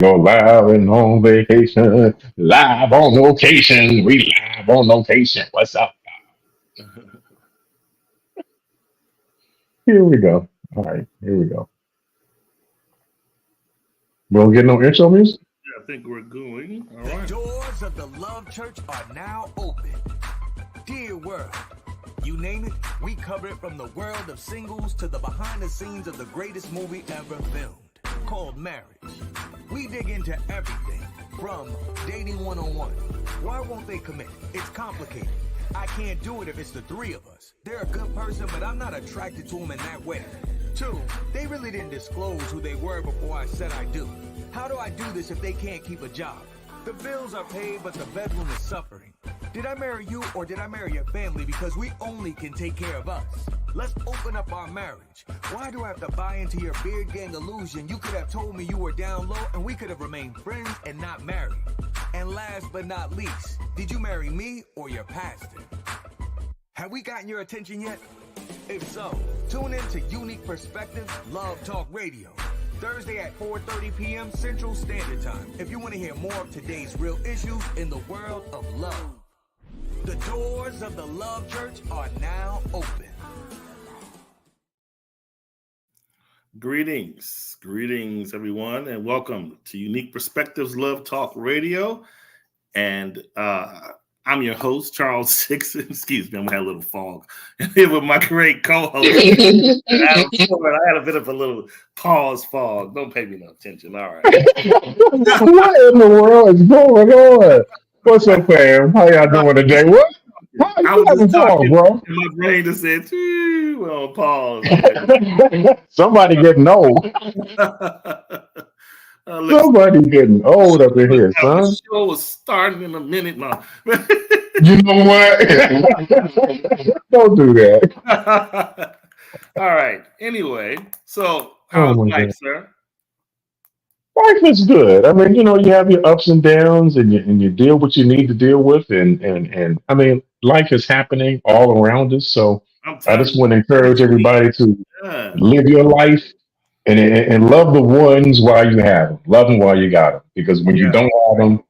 You're live and on vacation, live on location. We live on location. What's up? Here we go. All right, here we go. We don't get no intro music. I think we're going. All The right. doors of the Love Church are now open. Dear world, you name it, we cover it from the world of singles to the behind the scenes of the greatest movie ever filmed, called Marriage. We dig into everything from dating 101. Why won't they commit? It's complicated. I can't do it if it's the three of us. They're a good person, but I'm not attracted to them in that way. Two, they really didn't disclose who they were before I said I do. How do I do this if they can't keep a job? The bills are paid, but the bedroom is suffering. Did I marry you or did I marry your family because we only can take care of us? Let's open up our marriage. Why do I have to buy into your beard gang illusion? You could have told me you were down low and we could have remained friends and not married. And last but not least, did you marry me or your pastor? Have we gotten your attention yet? If so, tune in to Unique Perspectives Love Talk Radio, Thursday at 4:30 p.m. Central Standard Time, if you want to hear more of today's real issues in the world of love. The doors of the Love Church are now open. Greetings, everyone, and welcome to Unique Perspectives Love Talk Radio. And I'm your host, Charles Sixon. Excuse me, I'm gonna have a little fog. And here with my great co-host, Adam Ford. I had a bit of a little pause fog. Don't pay me no attention. All right. What in the world is going on? What's up, fam? How y'all doing today? What? How I you was having just fun, talking, bro? and my brain just said, well, pause. Somebody getting old. Look, Somebody getting old up in here, the son. show is starting in a minute now. You know what? Don't do that. All right. Anyway, so Oh how's my life, God. sir? Life is good. I mean, you have your ups and downs, and you deal what you need to deal with, and I mean, life is happening all around us. So I'm I telling just you, want to every encourage week. everybody to Yeah. live your life and love the ones while you have them. Love them while you got them, because when you Yeah. don't have them,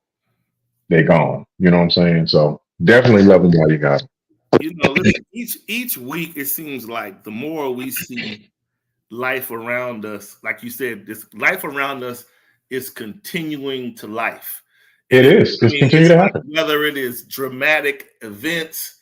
they're gone. You know what I'm saying? So definitely love them while you got them. Listen, each week it seems like the more we see life around us, like you said, this life around us is continuing to life. And It is. I It's mean, continue it's to like happen. whether it is dramatic events,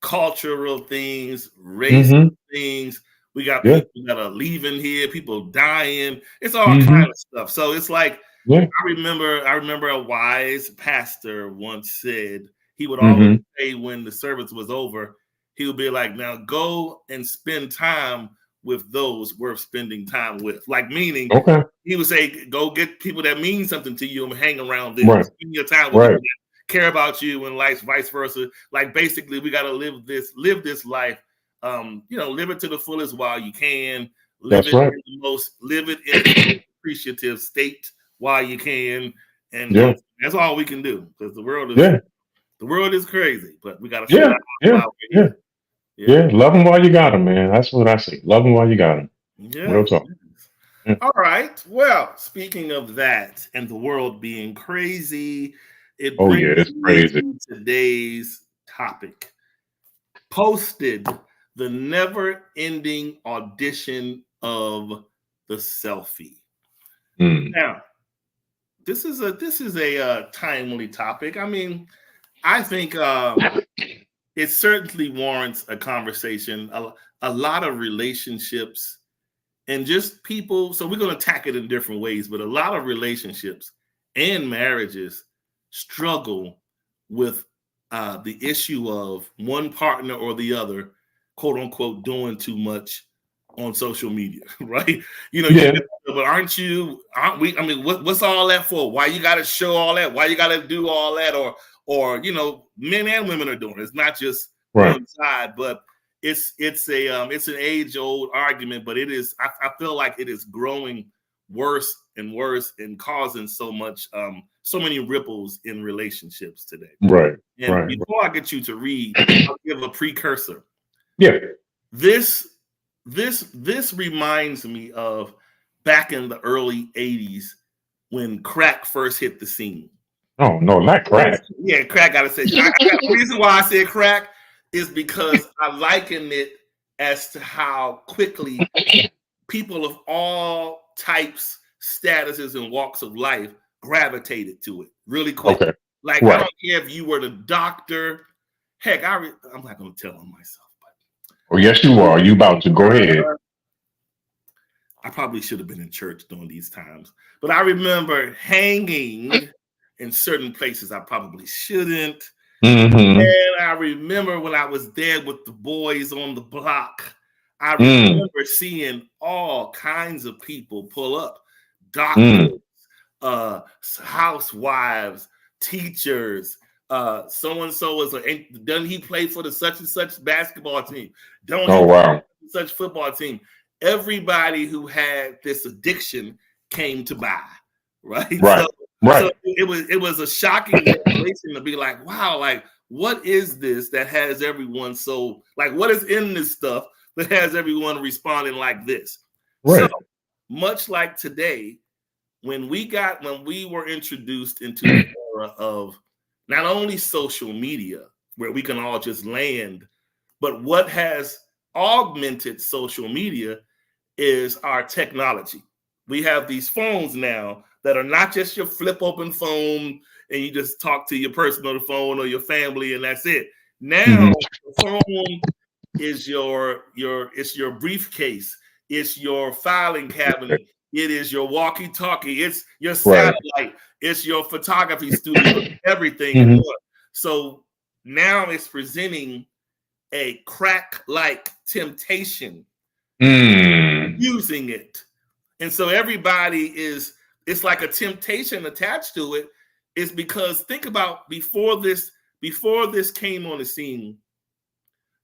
cultural things, race Hmm. things. We got Yeah. people that are leaving here, people dying. It's all kind Hmm. of stuff. So it's like Yeah. I remember a wise pastor once said he would always Hmm. say when the service was over, he would be like, "Now go and spend time with those worth spending time with." Like meaning, Okay. he would say, "Go get people that mean something to you and hang around them. Right. Spend your time with Right. people that care about you, and life vice versa." Like basically, we got to live this life. Live it to the fullest while you can. That's right. Live it in its most appreciative state while you can, and Yeah. that's all we can do because Yeah. the world is crazy, but we got to Yeah. survive Yeah. while we're Yeah. here. Yeah, Yeah. Love them while you got them, man. That's what I say. Love them while you got them. Real yes. talk. Yeah. All right. Well, speaking of that and the world being crazy, it Oh yeah, brings it's me crazy. to today's topic. Posted the never-ending audition of the selfie. Mm. Now, this is a timely topic. I mean, I think it certainly warrants a conversation. A lot of relationships and just people. So we're going to attack it in different ways, but a lot of relationships and marriages struggle with the issue of one partner or the other, quote unquote, doing too much on social media, right? You Yeah. get, but aren't we? I mean, what's all that for? Why you got to show all that? Why you got to do all that? Or men and women are doing it. It's not just Right. one side, but it's an age old argument, but it is. I feel like it is growing worse and worse and causing so many ripples in relationships today. Right. And Right. before I get you to read, I'll give a precursor. Yeah. This this reminds me of back in the early 80s when crack first hit the scene. Oh no, not crack. Yeah, crack. Gotta say. The reason why I said crack is because I liken it as to how quickly people of all types, statuses, and walks of life gravitated to it really quick. Okay. Like, Right. I don't care if you were the doctor. Heck, I'm not going to tell on myself. Oh, yes, you are. You about to go ahead. I probably should have been in church during these times. But I remember hanging in certain places I probably shouldn't. Mm-hmm. And I remember when I was there with the boys on the block, I remember seeing all kinds of people pull up. Doctors, housewives, teachers, so-and-so doesn't he play for the such and such basketball team? Wow. Such football team. Everybody who had this addiction came to buy, right? Right. So it was a shocking revelation to be like, wow, like what is this that has everyone so like what is in this stuff that has everyone responding like this? Right. So much like today, when we were introduced into the era of not only social media where we can all just land, but what has augmented social media is our technology. We have these phones now that are not just your flip open phone and you just talk to your person on the phone or your family and that's it. Now the phone is your briefcase, it's your filing cabinet, it is your walkie-talkie, it's your satellite, it's your photography studio, everything in one. So now it's presenting a crack-like temptation using it. And so everybody it's like a temptation attached to it. Is because think about before this came on the scene,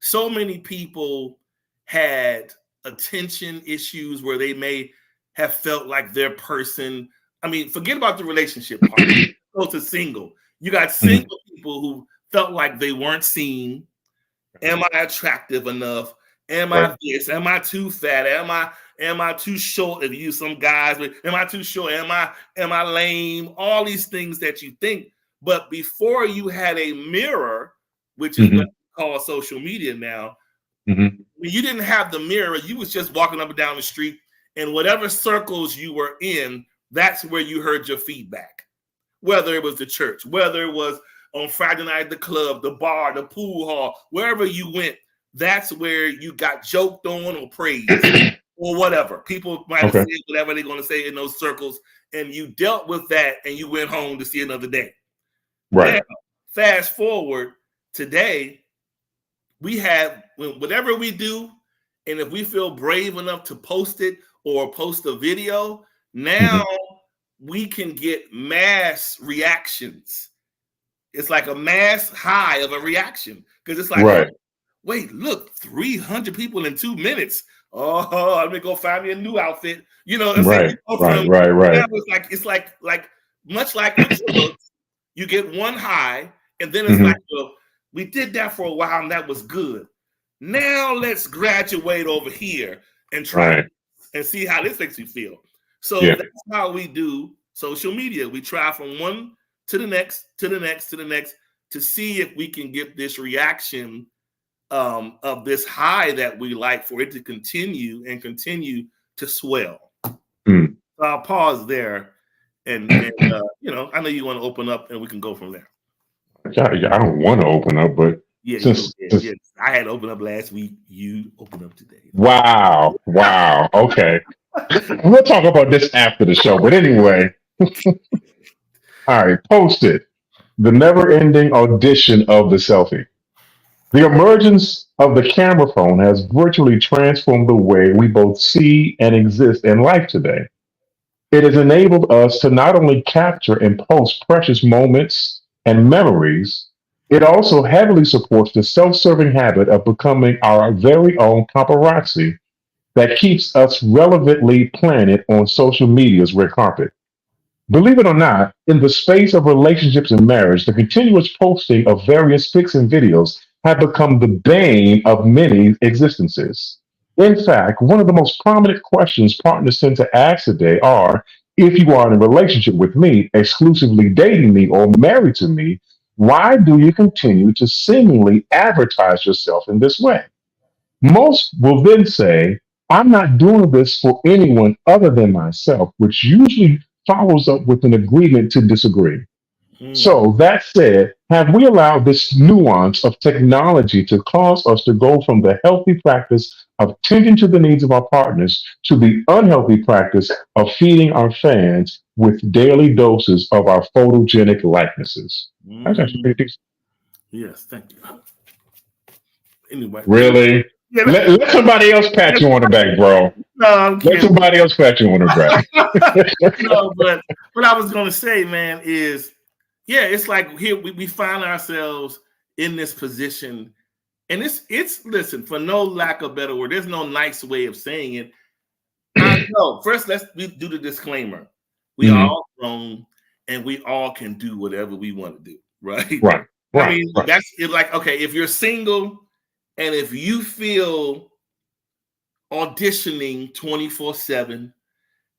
so many people had attention issues where they may have felt like their person. I mean, forget about the relationship part. Go to single. You got single people who felt like they weren't seen. Am I attractive enough? Am I this? Am I too fat? Am I too short? If you some guys, but am I too short? Am I lame? All these things that you think. But before you had a mirror, which is what we call social media now, when you didn't have the mirror, you was just walking up and down the street, and whatever circles you were in, that's where you heard your feedback. Whether it was the church, whether it was on Friday night at the club, the bar, the pool hall, wherever you went, that's where you got joked on or praised or whatever. People might have said whatever they're going to say in those circles, and you dealt with that and you went home to see another day. Right. Now, fast forward today, we have whatever we do, and if we feel brave enough to post it or post a video, now we can get mass reactions. It's like a mass high of a reaction because it's like, wait, look, 300 people in 2 minutes. Oh, let me go find me a new outfit. You know, right. It's like much like you get one high, and then it's like, well, we did that for a while, and that was good. Now let's graduate over here and try and see how this makes you feel. So that's how we do social media. We try from one to the next, to the next, to the next, to see if we can get this reaction of this high that we like for it to continue to swell. So I'll pause there, and you know, I know you want to open up, and we can go from there. Yeah, I don't want to open up, but since I had to open up last week, you open up today. Wow. Okay, we'll talk about this after the show. But anyway, all right, post it. The never-ending audition of the selfie. The emergence of the camera phone has virtually transformed the way we both see and exist in life today. It has enabled us to not only capture and post precious moments and memories, it also heavily supports the self-serving habit of becoming our very own paparazzi that keeps us relevantly planted on social media's red carpet. Believe it or not, in the space of relationships and marriage, the continuous posting of various pics and videos have become the bane of many existences. In fact, one of the most prominent questions partners tend to ask today are, If you are in a relationship with me, exclusively dating me or married to me, why do you continue to seemingly advertise yourself in this way? Most will then say, I'm not doing this for anyone other than myself, which usually follows up with an agreement to disagree. Mm. So, that said, have we allowed this nuance of technology to cause us to go from the healthy practice of tending to the needs of our partners to the unhealthy practice of feeding our fans with daily doses of our photogenic likenesses? That's actually Mm. pretty decent. Yes, thank you. Anyway, Really? yeah, Let somebody else pat you on the back, bro. no, I'm Let kidding. somebody else pat you on the back. No, but what I was going to say, man, is yeah, it's like here we find ourselves in this position, and it's listen, for no lack of better word, there's no nice way of saying it. I know. First, we do the disclaimer. We are Mhm. all grown, and we all can do whatever we want to do, right? Right, I right, mean, right. that's it. Like, okay, if you're single, and if you feel auditioning 24/7.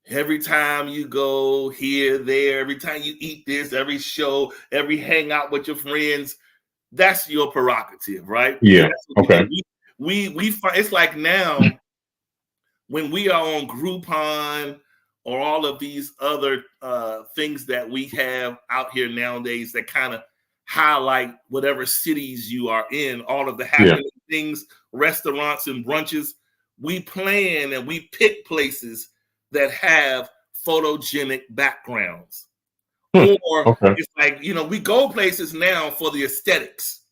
Every time you go here, there, every time you eat this, every show, every hangout with your friends, that's your prerogative, right? Yeah. That's what we do. Okay. We find it's like now when we are on Groupon or all of these other things that we have out here nowadays that kind of highlight whatever cities you are in, all of the Yeah. happening things, restaurants and brunches. We plan and we pick places that have photogenic backgrounds. Hmm. Or Okay. it's like, we go places now for the aesthetics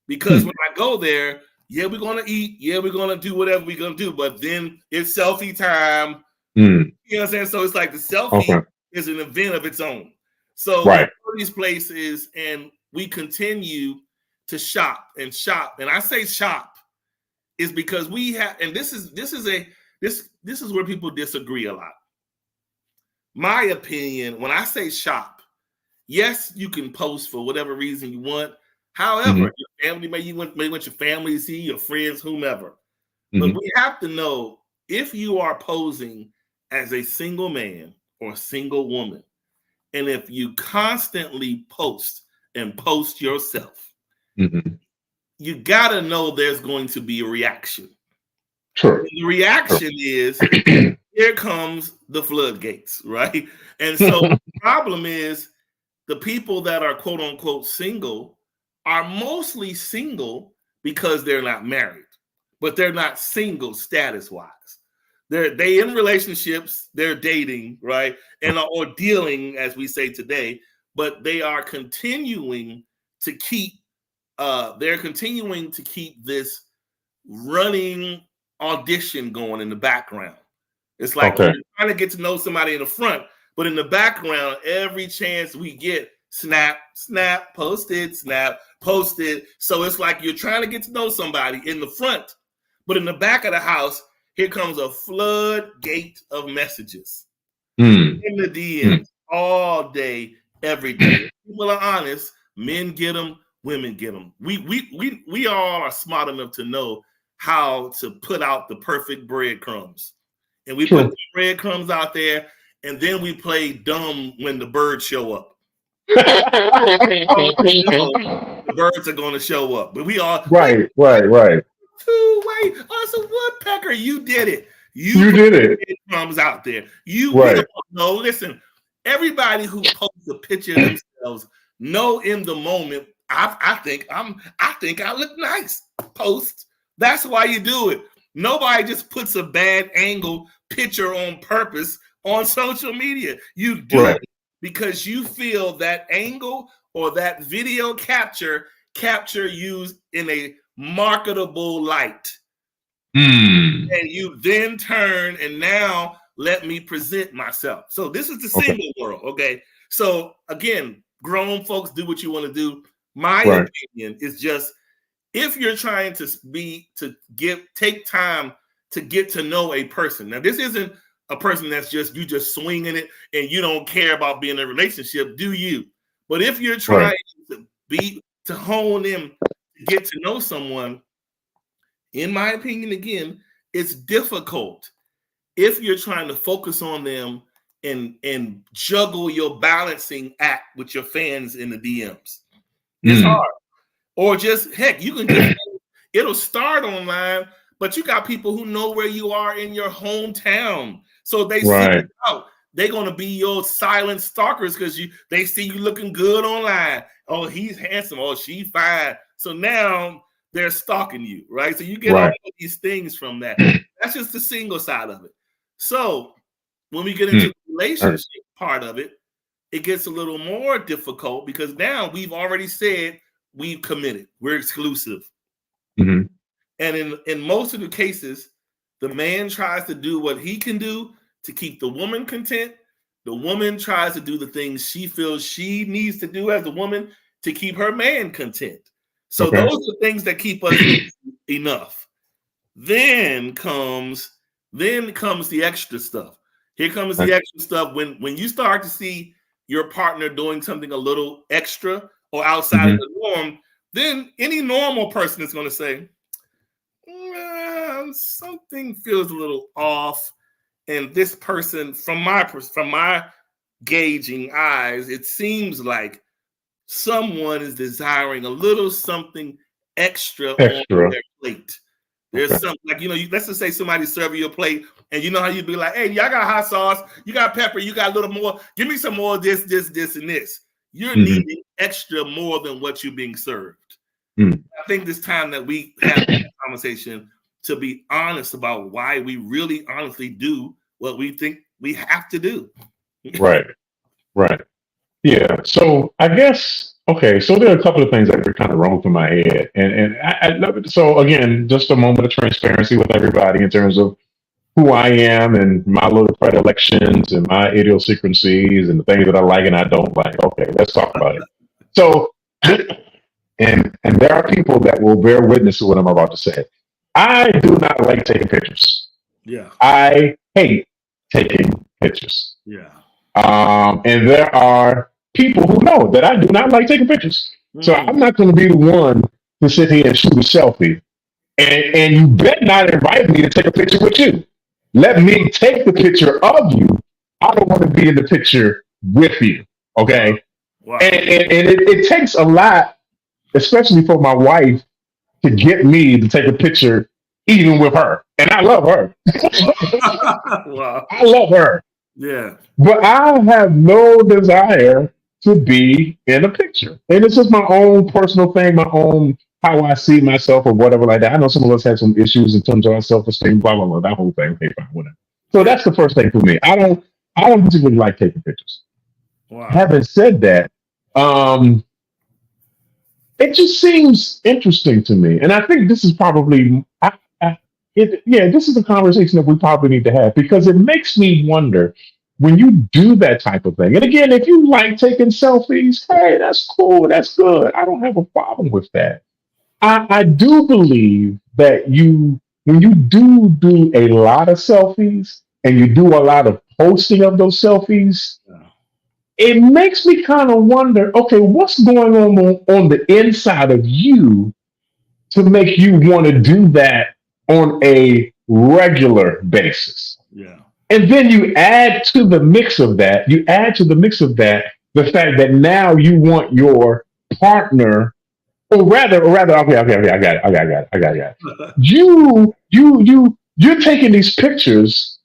because Hmm. when I go there, yeah, we're gonna eat, yeah, we're gonna do whatever we're gonna do, but then it's selfie time. Hmm. You know what I'm saying? So it's like the selfie Okay. is an event of its own. So we Right. go to these places and we continue to shop and shop. And I say shop is because we have, and this is where people disagree a lot. My opinion, when I say shop, yes, you can post for whatever reason you want. Hmm. However, your family, may want your family to see, your friends, whomever. But Hmm. we have to know if you are posing as a single man or single woman, and if you constantly post and post yourself, Hmm. you got to know there's going to be a reaction. True. And the True. reaction is here comes the floodgates, right? And so the problem is the people that are quote unquote single are mostly single because they're not married, but they're not single status wise. They in relationships, they're dating, right? And or dealing, as we say today, but they are continuing to keep this running audition going in the background. It's like Okay. we're trying to get to know somebody in the front, but in the background, every chance we get, snap, snap, posted, snap, posted. So it's like you're trying to get to know somebody in the front, but in the back of the house, here comes a floodgate of messages Mm. in the Mm. DMs all day, every day. People are honest. Men get them, women get them. We all are smart enough to know how to put out the perfect breadcrumbs, and we put True. the breadcrumbs out there, and then we play dumb when the birds show up. Already know the birds are going to show up, but we all wait. Right. Right. Right. Wait, oh, it's a woodpecker. You did it. You You put did it. the breadcrumbs out there. We Right. don't know. Listen, everybody who posts a picture of themselves know in the moment. I think I look nice. Post. That's why you do it. Nobody just puts a bad angle picture on purpose on social media. You do Right. it because you feel that angle or that video capture you in a marketable light. Mm. And you then turn and now let me present myself. So this is the Okay. single world. Okay. So again, grown folks do what you want to do. My Right. opinion is just if you're trying to take time to get to know a person. Now, this isn't a person that's just swinging it and you don't care about being in a relationship, do you? But if you're Right. trying to hone in, to get to know someone, in my opinion, again, it's difficult if you're trying to focus on them and juggle your balancing act with your fans in the DMs. It's hard. Or just heck, you can just it'll start online, but you got people who know where you are in your hometown. So they see you out. They're gonna be your silent stalkers because they see you looking good online. Oh, he's handsome. Oh, she fine. So now they're stalking you, right? So you get all of these things from that. That's just the single side of it. So when we get into the relationship part of it, it gets a little more difficult because now we've already said we've committed. We're exclusive. And in most of the cases, the man tries to do what he can do to keep the woman content. The woman tries to do the things she feels she needs to do as a woman to keep her man content. So those are things that keep us enough. Then comes the extra stuff. Here comes the extra stuff when you start to see your partner doing something a little extra or outside of the norm, then any normal person is going to say, something feels a little off. And this person, from my gauging eyes, it seems like someone is desiring a little something extra. On their plate. There's something like, let's just say somebody serve you a plate and you know how you'd be like, hey, y'all got hot sauce, you got pepper, you got a little more, give me some more of this, and this. You're needing extra more than what you're being served. I think this time that we have a conversation to be honest about why we really honestly do what we think we have to do. Right. Yeah. So I guess, so there are a couple of things that were kind of wrong through my head. And I love it. So again, just a moment of transparency with everybody in terms of who I am and my little predilections and my idiosyncrasies and the things that I like and I don't like. Okay, let's talk about it. So, and there are people that will bear witness to what I'm about to say. I do not like taking pictures. Yeah. I hate taking pictures. Yeah. And there are people who know that I do not like taking pictures. So I'm not going to be the one to sit here and shoot a selfie. And you better not invite me to take a picture with you. Let me take the picture of you. I don't want to be in the picture with you. Okay. Wow. And it takes a lot, especially for my wife, to get me to take a picture even with her. And I love her. Wow. I love her. Yeah. But I have no desire to be in a picture. And it's just my own personal thing, my own how I see myself or whatever like that. I know some of us have some issues in terms of our self-esteem, blah, blah, blah, that whole thing. Okay, fine, whatever. So that's the first thing for me. I don't particularly like taking pictures. Wow. Having said that, it just seems interesting to me. And I think this is probably, this is a conversation that we probably need to have because it makes me wonder when you do that type of thing. And again, if you like taking selfies, hey, that's cool. That's good. I don't have a problem with that. I do believe that when you do a lot of selfies and you do a lot of posting of those selfies, it makes me kind of wonder, okay, what's going on the inside of you to make you want to do that on a regular basis? Yeah. And then you add to the mix of that, the fact that now you want your partner, or rather, okay, I got it. You're taking these pictures,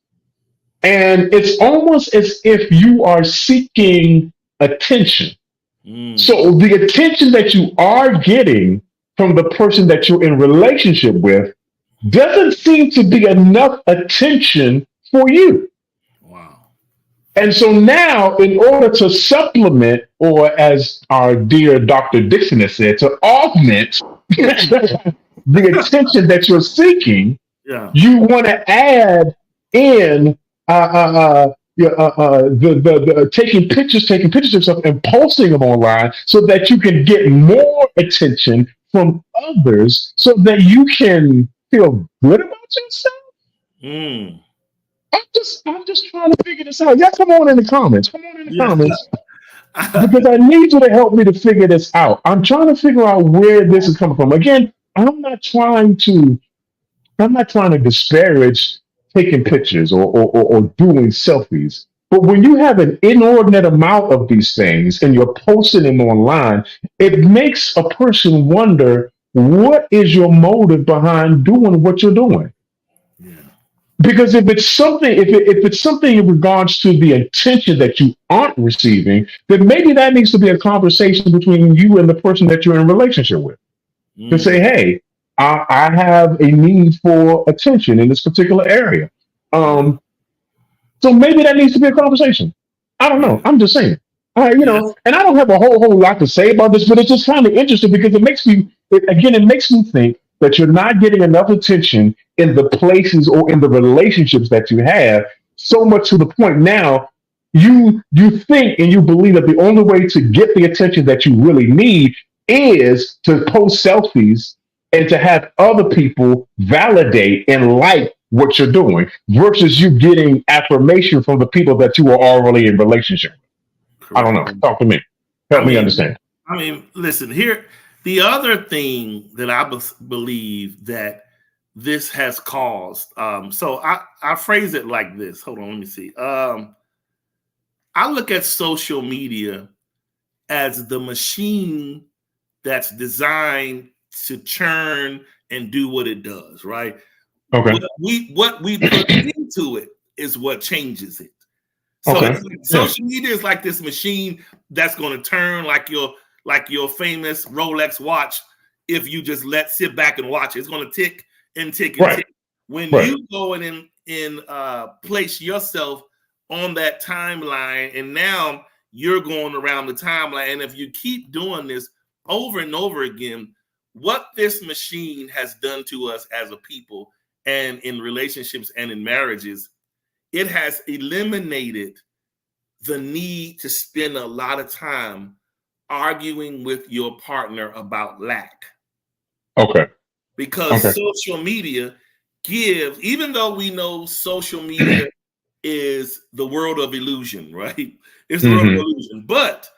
and it's almost as if you are seeking attention. So the attention that you are getting from the person that you're in relationship with doesn't seem to be enough attention for you. Wow. And so now, in order to supplement, or as our dear Dr. Dixon has said, to augment the attention that you're seeking, you want to add in taking pictures of yourself and posting them online so that you can get more attention from others so that you can feel good about yourself. I'm just trying to figure this out. Yeah, come on in the comments. Because I need you to help me to figure this out. I'm trying to figure out where this is coming from. Again, I'm not trying to disparage taking pictures or doing selfies. But when you have an inordinate amount of these things and you're posting them online, it makes a person wonder, what is your motive behind doing what you're doing? Yeah. Because if it's something in regards to the attention that you aren't receiving, then maybe that needs to be a conversation between you and the person that you're in a relationship with, to say, Mm. hey, I have a need for attention in this particular area. Yeah. So maybe that needs to be a conversation. I don't know. Yeah. I'm just saying. Yes. And I don't have a whole lot to say about this, but it's just kind of interesting because it makes me think that you're not getting enough attention in the places or in the relationships that you have, so much to the point now you think and you believe that the only way to get the attention that you really need is to post selfies and to have other people validate and like what you're doing versus you getting affirmation from the people that you are already in relationship with. I don't know. Correct. Talk to me. I Help me mean, understand. listen here. The other thing that I believe that this has caused. So I phrase it like this. Hold on, let me see. I look at social media as the machine that's designed to churn and do what it does, right? Okay. What we put into it is what changes it. So Okay. it's like, Yeah. social media is like this machine that's going to turn like your famous Rolex watch. If you just sit back and watch it, it's going to tick and tick and Right. tick. When Right. you go in place yourself on that timeline, and now you're going around the timeline, and if you keep doing this over and over again, what this machine has done to us as a people and in relationships and in marriages, it has eliminated the need to spend a lot of time arguing with your partner about lack. Okay. Because Okay. social media gives, even though we know social media is the world of illusion, right? It's the world of Hmm. illusion. But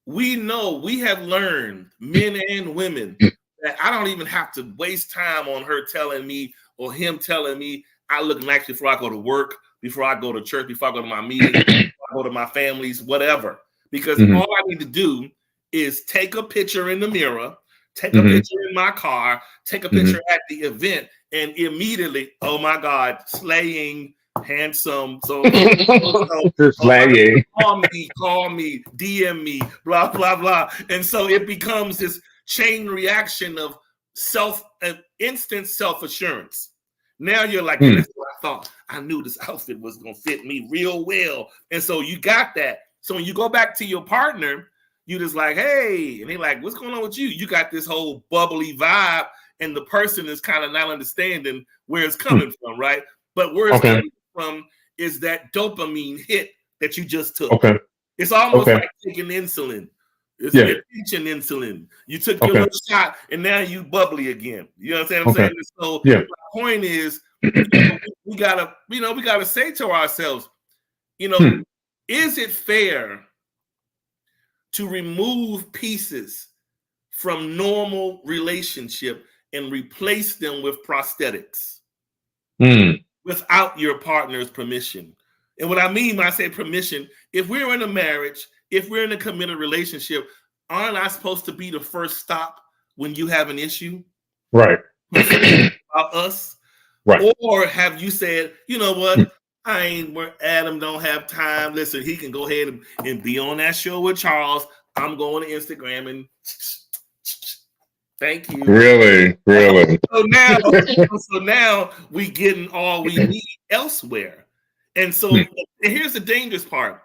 we know, we have learned, men and women, that I don't even have to waste time on her telling me or him telling me I look nice before I go to work, before I go to church, before I go to my meetings, before I go to my family's, whatever. Because Hmm. all I need to do is take a picture in the mirror, take a Hmm. picture in my car, take a Hmm. picture at the event, and immediately, oh my God, slaying, handsome, so Just lagging. call me, DM me, blah blah blah, and so it becomes this chain reaction of instant self assurance. Now you're like, yeah, Mm. that's what I thought. I knew this outfit was gonna fit me real well, and so you got that. So when you go back to your partner, you just like, hey, and they're like, what's going on with you? You got this whole bubbly vibe, and the person is kind of not understanding where it's Mm. coming from, right? But where it's Okay. coming from is that dopamine hit that you just took. Okay. It's almost Okay. like taking insulin. It's Yeah. attention insulin. You took your Okay. little shot and now you bubbly again. You understand what I'm Okay. saying? So Yeah. my point is, we gotta say to ourselves, Hmm. is it fair to remove pieces from normal relationship and replace them with prosthetics Mm. without your partner's permission? And what I mean when I say permission, if we're in a marriage, if we're in a committed relationship, aren't I supposed to be the first stop when you have an issue Right. about us? Right. Or have you said, you know Mm. what? I ain't where Adam don't have time. Listen, he can go ahead and be on that show with Charles. I'm going to Instagram and thank you. Really. Really. So now we getting all we need elsewhere. And so Mm. and here's the dangerous part.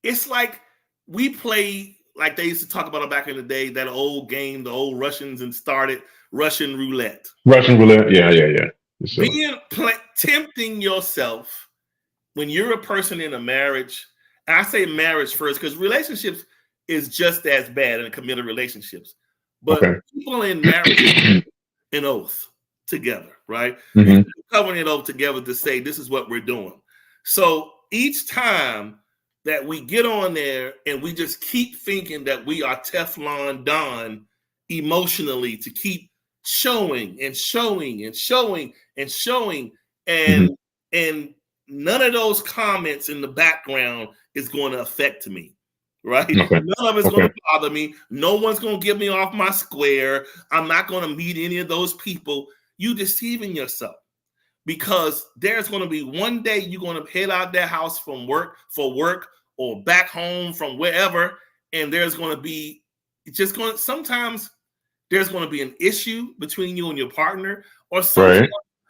It's like we play like they used to talk about it back in the day, that old game, the old Russians and started Russian roulette. Russian roulette. Yeah. Yeah. Yeah. So. Tempting yourself when you're a person in a marriage, and I say marriage first because relationships is just as bad in committed relationships. But Okay. people in marriage an oath together, right? Hmm. You're covering an oath together to say this is what we're doing. So each time that we get on there and we just keep thinking that we are Teflon Don emotionally to keep showing and showing and showing and showing Hmm. and none of those comments in the background is going to affect me, right? Okay. None of it's going to bother me. No one's going to get me off my square. I'm not going to meet any of those people. You deceiving yourself, because there's going to be one day you're going to head out that house for work or back home from wherever, and there's going to be sometimes there's going to be an issue between you and your partner, or sometimes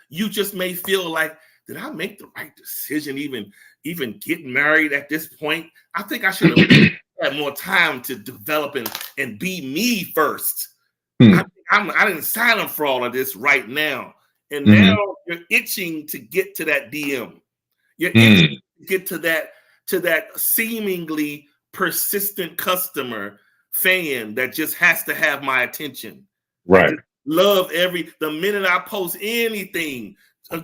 you just may feel like, did I make the right decision even getting married at this point? I think I should have had more time to develop and be me first. I didn't sign up for all of this right now. And now you're itching to get to that DM. You're itching to get to that seemingly persistent customer fan that just has to have my attention. Right. Love the minute I post anything,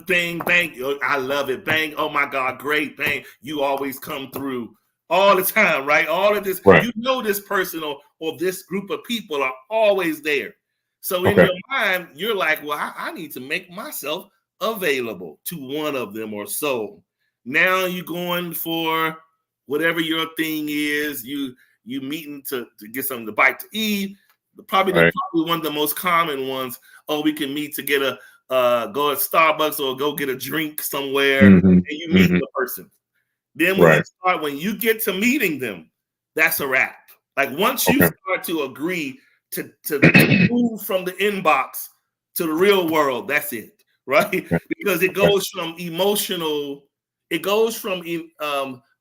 bang, bang, I love it, bang, oh my God, great, bang, you always come through all the time, right? All of this, you know, this person or this group of people are always there. So in your mind, you're like, well, I need to make myself available to one of them or so. Now you're going for whatever your thing is. You meeting to get something to bite to eat. Probably one of the most common ones. Oh, we can meet to get go at Starbucks or go get a drink somewhere, and you meet the person. Then when you get to meeting them, that's a wrap. Like once you start to agree to move from the inbox to the real world, that's it, right? Because it goes from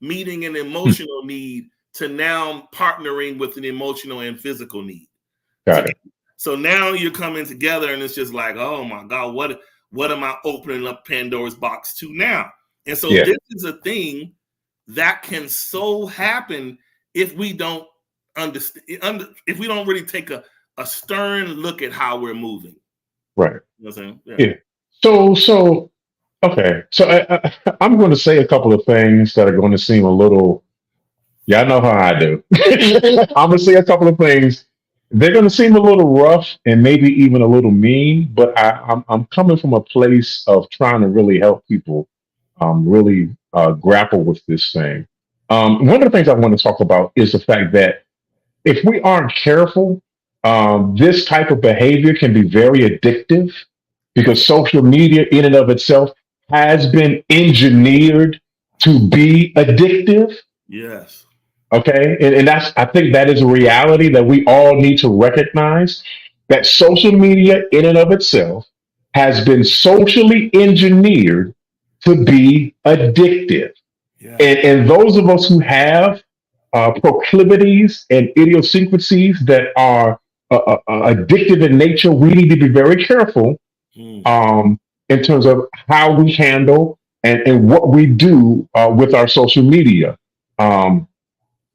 meeting an emotional need to now partnering with an emotional and physical need. Got it. So now you're coming together, and it's just like, oh my God, what am I opening up Pandora's box to now? And so this is a thing that can so happen if we don't understand, if we don't really take a stern look at how we're moving. Right. You know what I'm saying? Yeah. So okay. So I'm going to say a couple of things that are going to seem a little. Y'all know how I do. I'm going to say a couple of things. They're going to seem a little rough and maybe even a little mean, but I'm coming from a place of trying to really help people really grapple with this thing. One of the things I want to talk about is the fact that if we aren't careful, this type of behavior can be very addictive, because social media in and of itself has been engineered to be addictive. Yes. Okay. And I think that is a reality that we all need to recognize, that social media in and of itself has been socially engineered to be addictive. Yeah. And those of us who have proclivities and idiosyncrasies that are addictive in nature, we need to be very careful in terms of how we handle and what we do with our social media.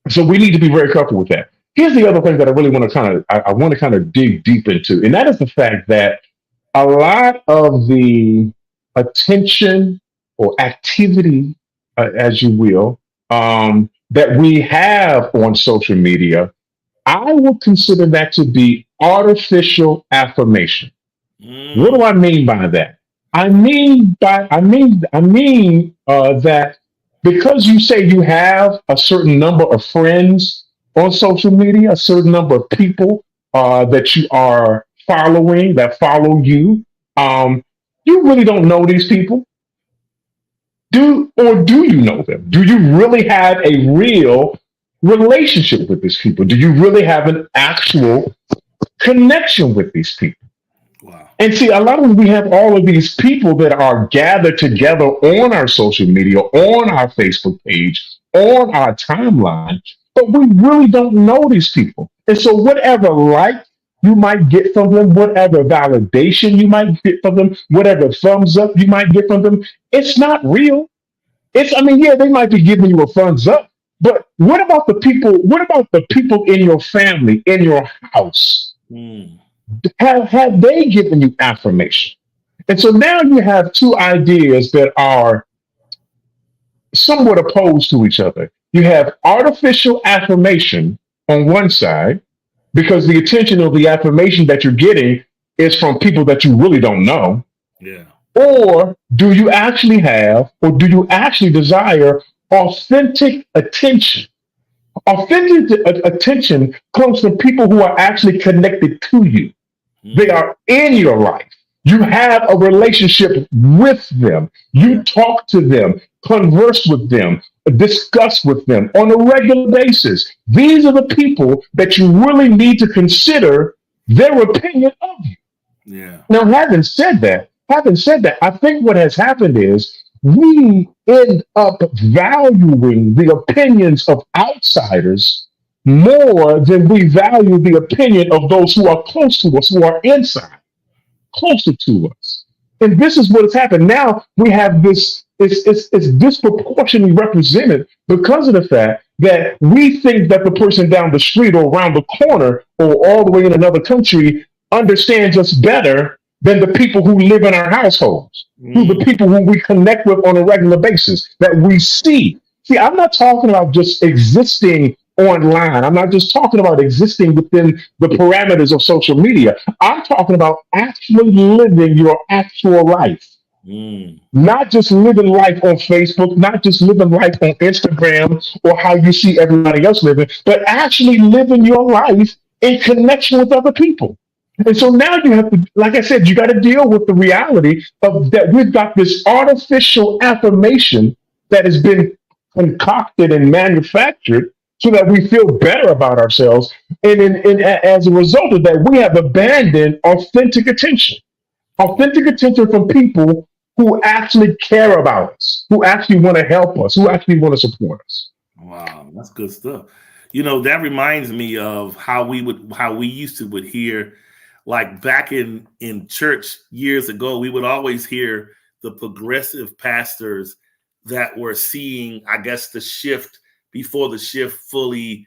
So we need to be very careful with that. Here's the other thing that I really want to kind of dig deep into, and that is the fact that a lot of the attention or activity, as you will, that we have on social media, I would consider that to be artificial affirmation. What do I mean by that? I mean that because you say you have a certain number of friends on social media, a certain number of people that you are following, that follow you, you really don't know these people. Do you know them? Do you really have a real relationship with these people? Do you really have an actual connection with these people? Wow. And see, a lot of we have all of these people that are gathered together on our social media, on our Facebook page, on our timeline, but we really don't know these people. And so whatever like you might get from them, whatever validation you might get from them, whatever thumbs up you might get from them, it's not real. They might be giving you a thumbs up, but what about the people? What about the people in your family, in your house? Have they given you affirmation? And so now you have two ideas that are somewhat opposed to each other. You have artificial affirmation on one side, because the attention of the affirmation that you're getting is from people that you really don't know. Yeah. Or do you actually have, or do you actually desire authentic attention? Authentic attention comes from people who are actually connected to you. They Mm. are in your life. You have a relationship with them. You talk to them, converse with them, discuss with them on a regular basis. These are the people that you really need to consider their opinion of you. Yeah. Now, having said that, I think what has happened is we end up valuing the opinions of outsiders more than we value the opinion of those who are close to us, who are inside, closer to us. And this is what has happened. Now we have this, it's disproportionately represented because of the fact that we think that the person down the street or around the corner or all the way in another country understands us better than the people who live in our households, who the Mm. people who we connect with on a regular basis, that we see. See, I'm not talking about just existing online. I'm not just talking about existing within the parameters of social media. I'm talking about actually living your actual life. Mm. Not just living life on Facebook, not just living life on Instagram or how you see everybody else living, but actually living your life in connection with other people. And so now you have to, like I said, you got to deal with the reality of that we've got this artificial affirmation that has been concocted and manufactured so that we feel better about ourselves. As a result of that, we have abandoned authentic attention from people who actually care about us, who actually want to help us, who actually want to support us. Wow, that's good stuff. You know, that reminds me of how we used to would hear, like back in church years ago, we would always hear the progressive pastors that were seeing, I guess, the shift before the shift fully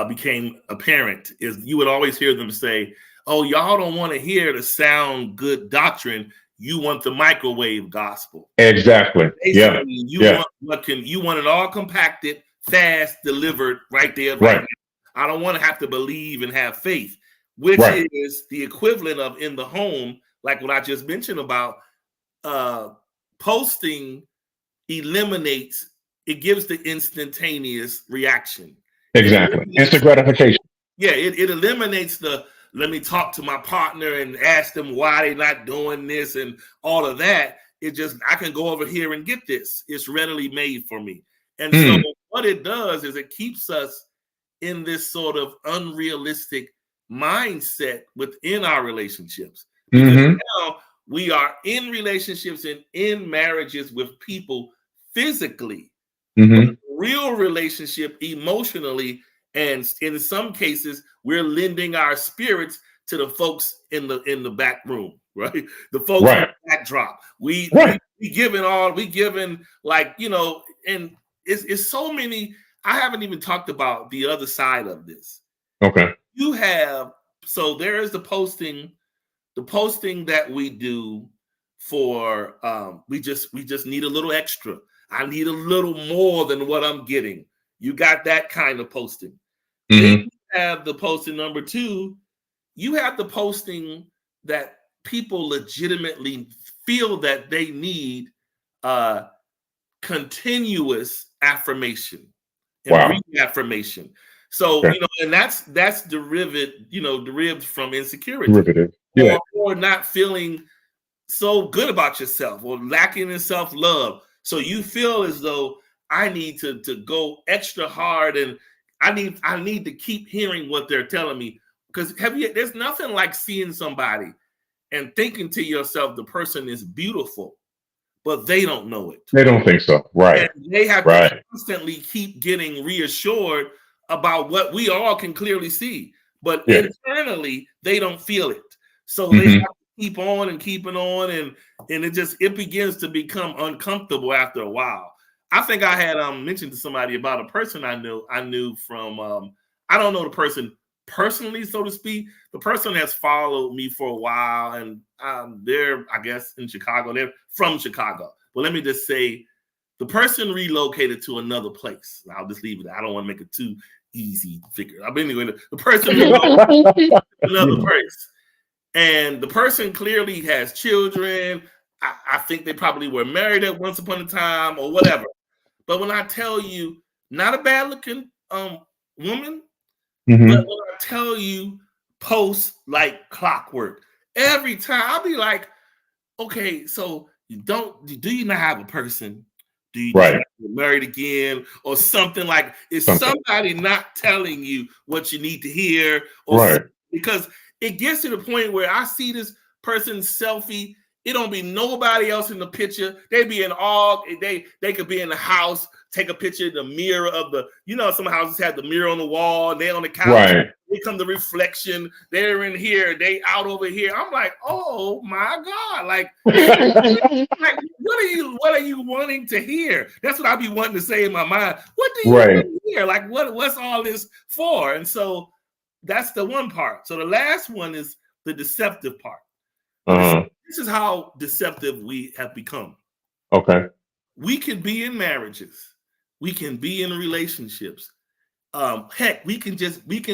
became apparent. Is you would always hear them say, "Oh, y'all don't want to hear the sound good doctrine. You want the microwave gospel." Exactly. Basically, Yeah. Yeah. you want it all compacted, fast, delivered right there, right Right. now. I don't want to have to believe and have faith, which Right. is the equivalent of in the home, like what I just mentioned about uh posting eliminates, it gives the instantaneous reaction. It Exactly. eliminates, Instant gratification. yeah, it eliminates the let me talk to my partner and ask them why they're not doing this and all of that. It just, I can go over here and get this. It's readily made for me. And so Mm. what it does is it keeps us in this sort of unrealistic mindset within our relationships. Because Hmm. now we are in relationships and in marriages with people physically, but Hmm. real relationship emotionally, and in some cases we're lending our spirits to the folks in the back room, right? The folks in Right. the backdrop. Right. We giving, like, you know, and it's so many. I haven't even talked about the other side of this. Okay. You have, so there is the posting that we do for we just need a little extra. I need a little more than what I'm getting. You got that kind of posting. Then Hmm. you have the posting number two. You have the posting that people legitimately feel that they need uh continuous affirmation and Wow. reaffirmation. So, Okay. you know, and that's derived from insecurity, Derivative. Yeah. or not feeling so good about yourself, or lacking in self-love. So you feel as though I need to go extra hard, and I need to keep hearing what they're telling me. Because there's nothing like seeing somebody and thinking to yourself the person is beautiful, but they don't know it. They don't think so. And Right. they have to Right. constantly keep getting reassured about what we all can clearly see. But Yeah. internally, they don't feel it. So they have Hmm. to keep on and keeping on, and it begins to become uncomfortable after a while. I think I had mentioned to somebody about a person I knew from I don't know the person personally, so to speak. The person has followed me for a while, and they're, I guess, in Chicago. They're from Chicago. But let me just say, the person relocated to another place. I'll just leave it. I don't want to make it too easy to figure. I've been anyway. The person relocated to another place, and the person clearly has children. I think they probably were married at once upon a time or whatever. But when I tell you, not a bad looking woman, Mm-hmm. but when I tell you, post like clockwork every time, I'll be like, okay, so do you not have a person? Do you just Right. get married again or something like? Is somebody not telling you what you need to hear? Or Right. because it gets to the point where I see this person's selfie. It don't be nobody else in the picture. They be in all. They could be in the house, take a picture in the mirror of the. You know, some houses have the mirror on the wall. They on the couch. Right. They come the reflection. They're in here. They out over here. I'm like, oh my God! Like what are you wanting to hear? That's what I be wanting to say in my mind. What do you want to hear? Like what's all this for? And so that's the one part. So the last one is the deceptive part. This is how deceptive we have become. Okay. We can be in marriages. We can be in relationships. Heck, we can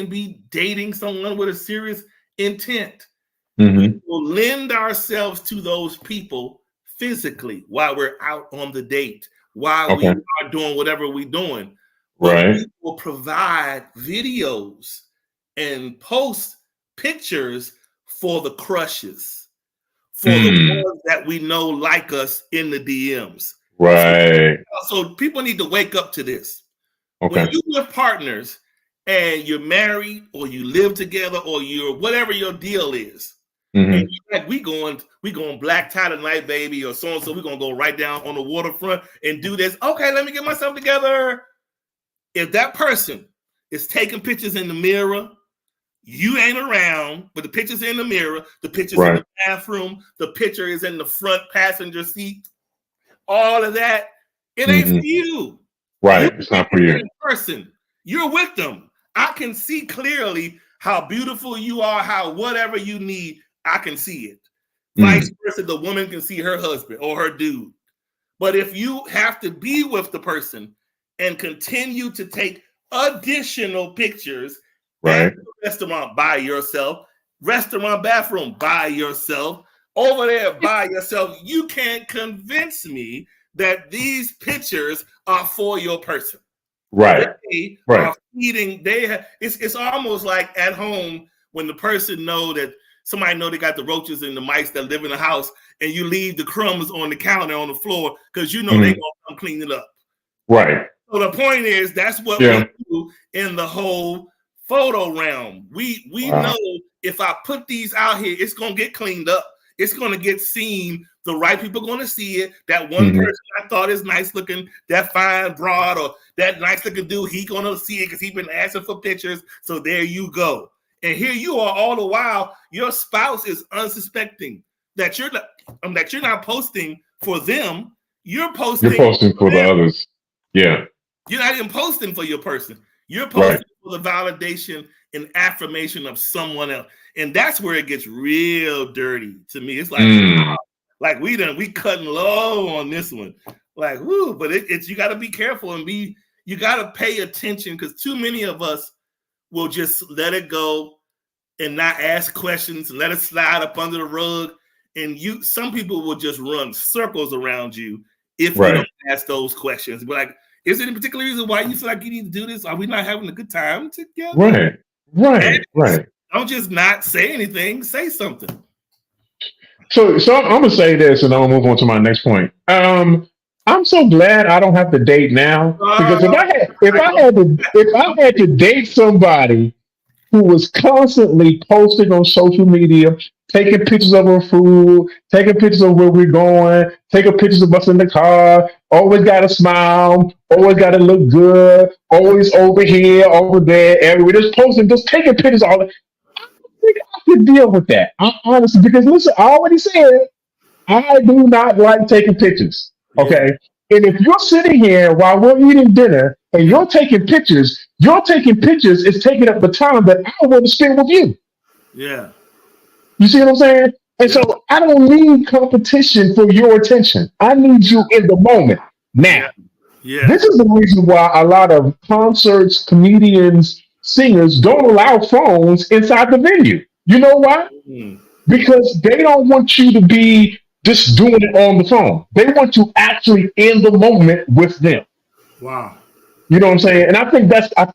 be dating someone with a serious intent. Mm-hmm. We will lend ourselves to those people physically while we're out on the date, while we are doing whatever we're doing. But we will provide videos and post pictures for the crushes, for the ones that we know like us in the DMs. Right. So people need to wake up to this. Okay. When you with partners and you're married or you live together or you're whatever your deal is, and you're like, we going black tie tonight, baby, or so and so, we're gonna go right down on the waterfront and do this. Okay, let me get myself together. If that person is taking pictures in the mirror, you ain't around, but the picture's in the mirror, the picture's in the bathroom, the picture is in the front passenger seat, all of that, it ain't for you. Right. It's not for you. Person, you're with them. I can see clearly how beautiful you are, how whatever you need, I can see it. Vice versa, the woman can see her husband or her dude. But if you have to be with the person and continue to take additional pictures, at the restaurant by yourself, restaurant bathroom by yourself, over there by yourself, you can't convince me that these pictures are for your person. Right. They are feeding. It's almost like at home when the person know that somebody know they got the roaches and the mice that live in the house, and you leave the crumbs on the counter on the floor because you know they gonna come clean it up. Right. So the point is that's what we do in the whole photo realm. We know if I put these out here, it's gonna get cleaned up. It's gonna get seen. The right people are gonna see it. That one person I thought is nice looking, that fine broad or that nice looking dude, he gonna see it because he's been asking for pictures. So there you go. And here you are all the while, your spouse is unsuspecting that you're not posting for them. You're posting for the others. Yeah. You're not even posting for your person. You're posting for the validation and affirmation of someone else. And that's where it gets real dirty to me. It's like we cutting low on this one. Like, whoo, but it's you got to be careful and you got to pay attention because too many of us will just let it go and not ask questions and let it slide up under the rug. And some people will just run circles around you if you don't ask those questions. But like, is there any particular reason why you feel like you need to do this? Are we not having a good time together? Right. Don't just not say anything. Say something. So I'm gonna say this, and I'm gonna move on to my next point. I'm so glad I don't have to date now because if I had to date somebody who was constantly posting on social media, taking pictures of her food, taking pictures of where we're going, taking pictures of us in the car, always got to smile, always got to look good, always over here, over there, everywhere, just posting, just taking pictures all the I think I could deal with that. Honestly, because listen, I already said I do not like taking pictures. Okay. And if you're sitting here while we're eating dinner and you're taking pictures is taking up the time that I want to spend with you. Yeah. You see what I'm saying? And so I don't need competition for your attention. I need you in the moment. Now, this is the reason why a lot of concerts, comedians, singers don't allow phones inside the venue. You know why? Because they don't want you to be just doing it on the phone. They want you actually in the moment with them. Wow. You know what I'm saying? And I think that's Smart.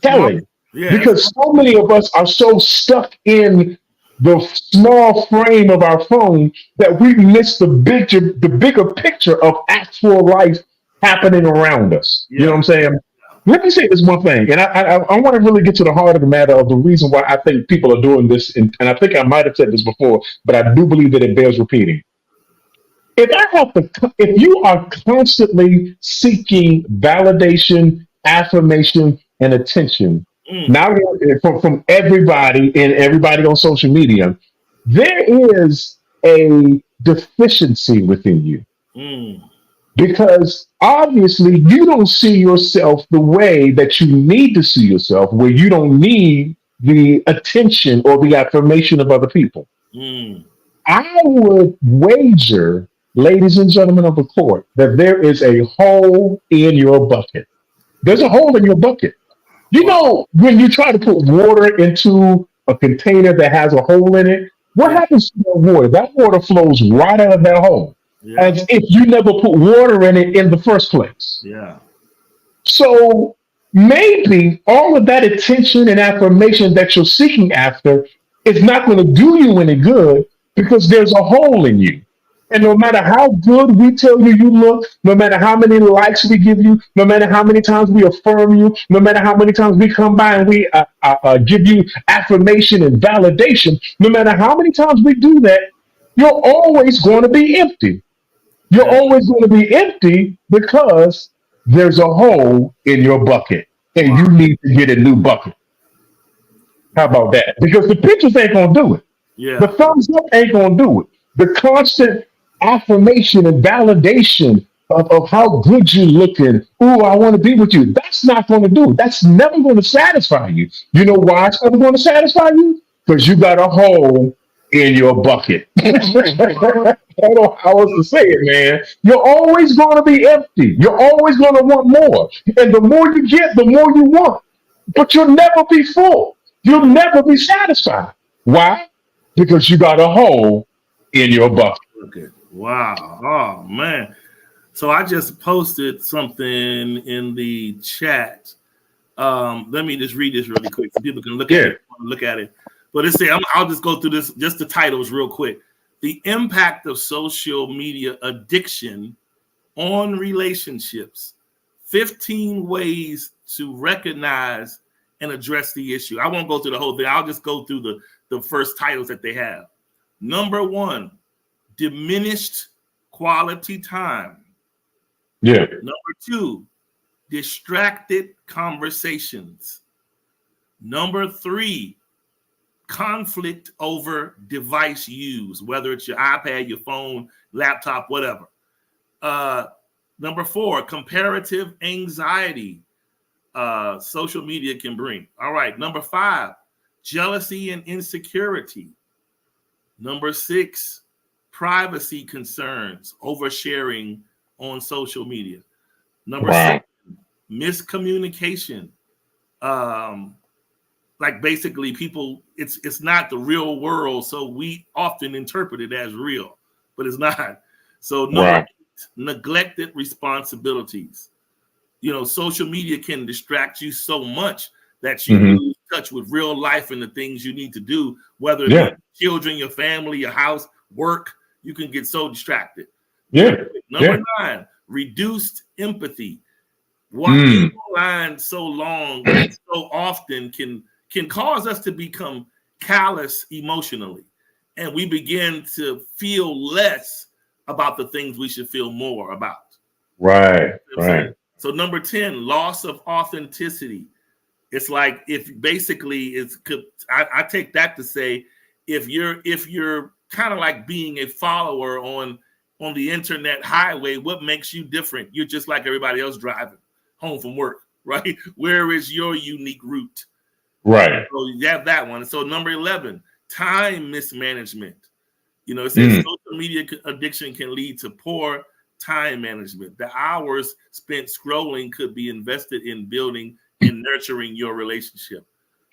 telling Yeah. because so many of us are so stuck in the small frame of our phone that we miss the bigger picture of actual life happening around us. You know what Yeah. I'm saying? Let me say this one thing, and I want to really get to the heart of the matter of the reason why I think people are doing this, and I think I might have said this before, but I do believe that it bears repeating. If you are constantly seeking validation, affirmation, and attention, Mm. now from everybody and everybody on social media, there is a deficiency within you Mm. because obviously you don't see yourself the way that you need to see yourself, where you don't need the attention or the affirmation of other people. Mm. I would wager, ladies and gentlemen of the court, that there is a hole in your bucket. There's a hole in your bucket. You Wow. know, when you try to put water into a container that has a hole in it, what Yeah. happens to that water? That water flows right out of that hole, Yeah. as if you never put water in it in the first place. Yeah. So maybe all of that attention and affirmation that you're seeking after is not going to do you any good because there's a hole in you. And no matter how good we tell you you look, no matter how many likes we give you, no matter how many times we affirm you, no matter how many times we come by and we give you affirmation and validation, no matter how many times we do that, you're always going to be empty. You're Yeah. always going to be empty because there's a hole in your bucket and you Wow. need to get a new bucket. How about that? Because the pictures ain't going to do it. The Yeah. thumbs up ain't going to do it. The constant affirmation and validation of how good you're looking. Ooh, I want to be with you. That's not going to do it. That's never going to satisfy you. You know why it's never going to satisfy you? Because you got a hole in your bucket. I don't know how else to say it, man. You're always going to be empty. You're always going to want more. And the more you get, the more you want. But you'll never be full. You'll never be satisfied. Why? Because you got a hole in your bucket. Okay. Wow. Oh man. So I just posted something in the chat. Let me just read this really quick so people can look at Yeah. it. Look at it. But it's I'll just go through this, just the titles real quick. The impact of social media addiction on relationships. 15 ways to recognize and address the issue. I won't go through the whole thing. I'll just go through the first titles that they have. Number one, diminished quality time. Yeah. Number two, distracted conversations. Number three, conflict over device use, whether it's your iPad, your phone, laptop, whatever. Number four, comparative anxiety. Social media can bring. All right. Number five, jealousy and insecurity. Number six, privacy concerns, oversharing on social media. Number Wow. seven, miscommunication. Like basically people, it's not the real world, so we often interpret it as real, but it's not. So number Right. eight, neglected responsibilities. You know, social media can distract you so much that you Hmm. lose touch with real life and the things you need to do, whether it be Yeah. children, your family, your house, work. You can get so distracted. Yeah. Number Yeah. nine, reduced empathy. Walking Mm. online so long and so often can cause us to become callous emotionally, and we begin to feel less about the things we should feel more about. Right. You know what I'm saying? Right. So number 10, loss of authenticity. It's like if basically I take that to say if you're kind of like being a follower on the internet highway, what makes you different? You're just like everybody else driving home from work, right? Where is your unique route? Right. So you have that one. So number 11, time mismanagement. You know, it says Mm. social media addiction can lead to poor time management. The hours spent scrolling could be invested in building and nurturing your relationship.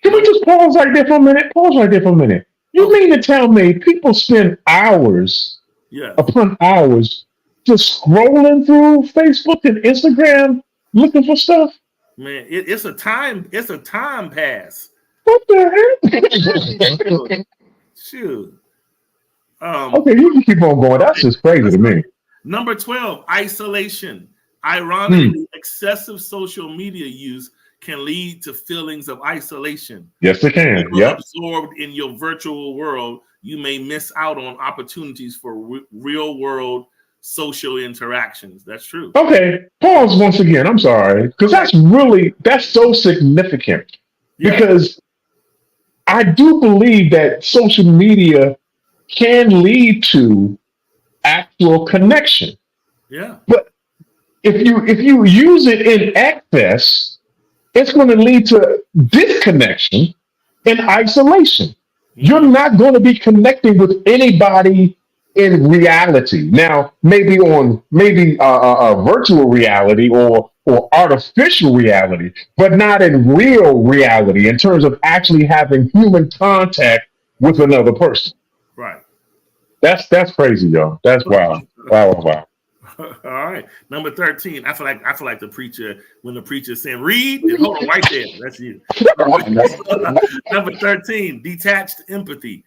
Can we Number, just pause right there for a minute? Pause right there for a minute. You mean to tell me people spend hours Yeah, upon hours just scrolling through Facebook and Instagram looking for stuff? man, it's a time. It's a time pass. What the heck? Shoot. Um, Okay, you can keep on going. That's okay, just crazy let's to go. me. Number 12, isolation. Hmm. Ironically, excessive social media use can lead to feelings of isolation. Yes, it can. You're Yep. absorbed in your virtual world, you may miss out on opportunities for real world social interactions. That's true. Okay, pause once again. I'm sorry, because Okay. that's so significant. Yeah. Because I do believe that social media can lead to actual connection. Yeah. But if you use it in excess, it's going to lead to disconnection and isolation. You're Mhm. not going to be connecting with anybody in reality. Now, maybe virtual reality or artificial reality, but not in real reality in terms of actually having human contact with another person. Right. That's crazy, y'all. That's wow, wow, wow, All right. Number 13. I feel like the preacher, when the preacher is saying, read, then hold on right there. That's you. wow. Number 13, detached empathy.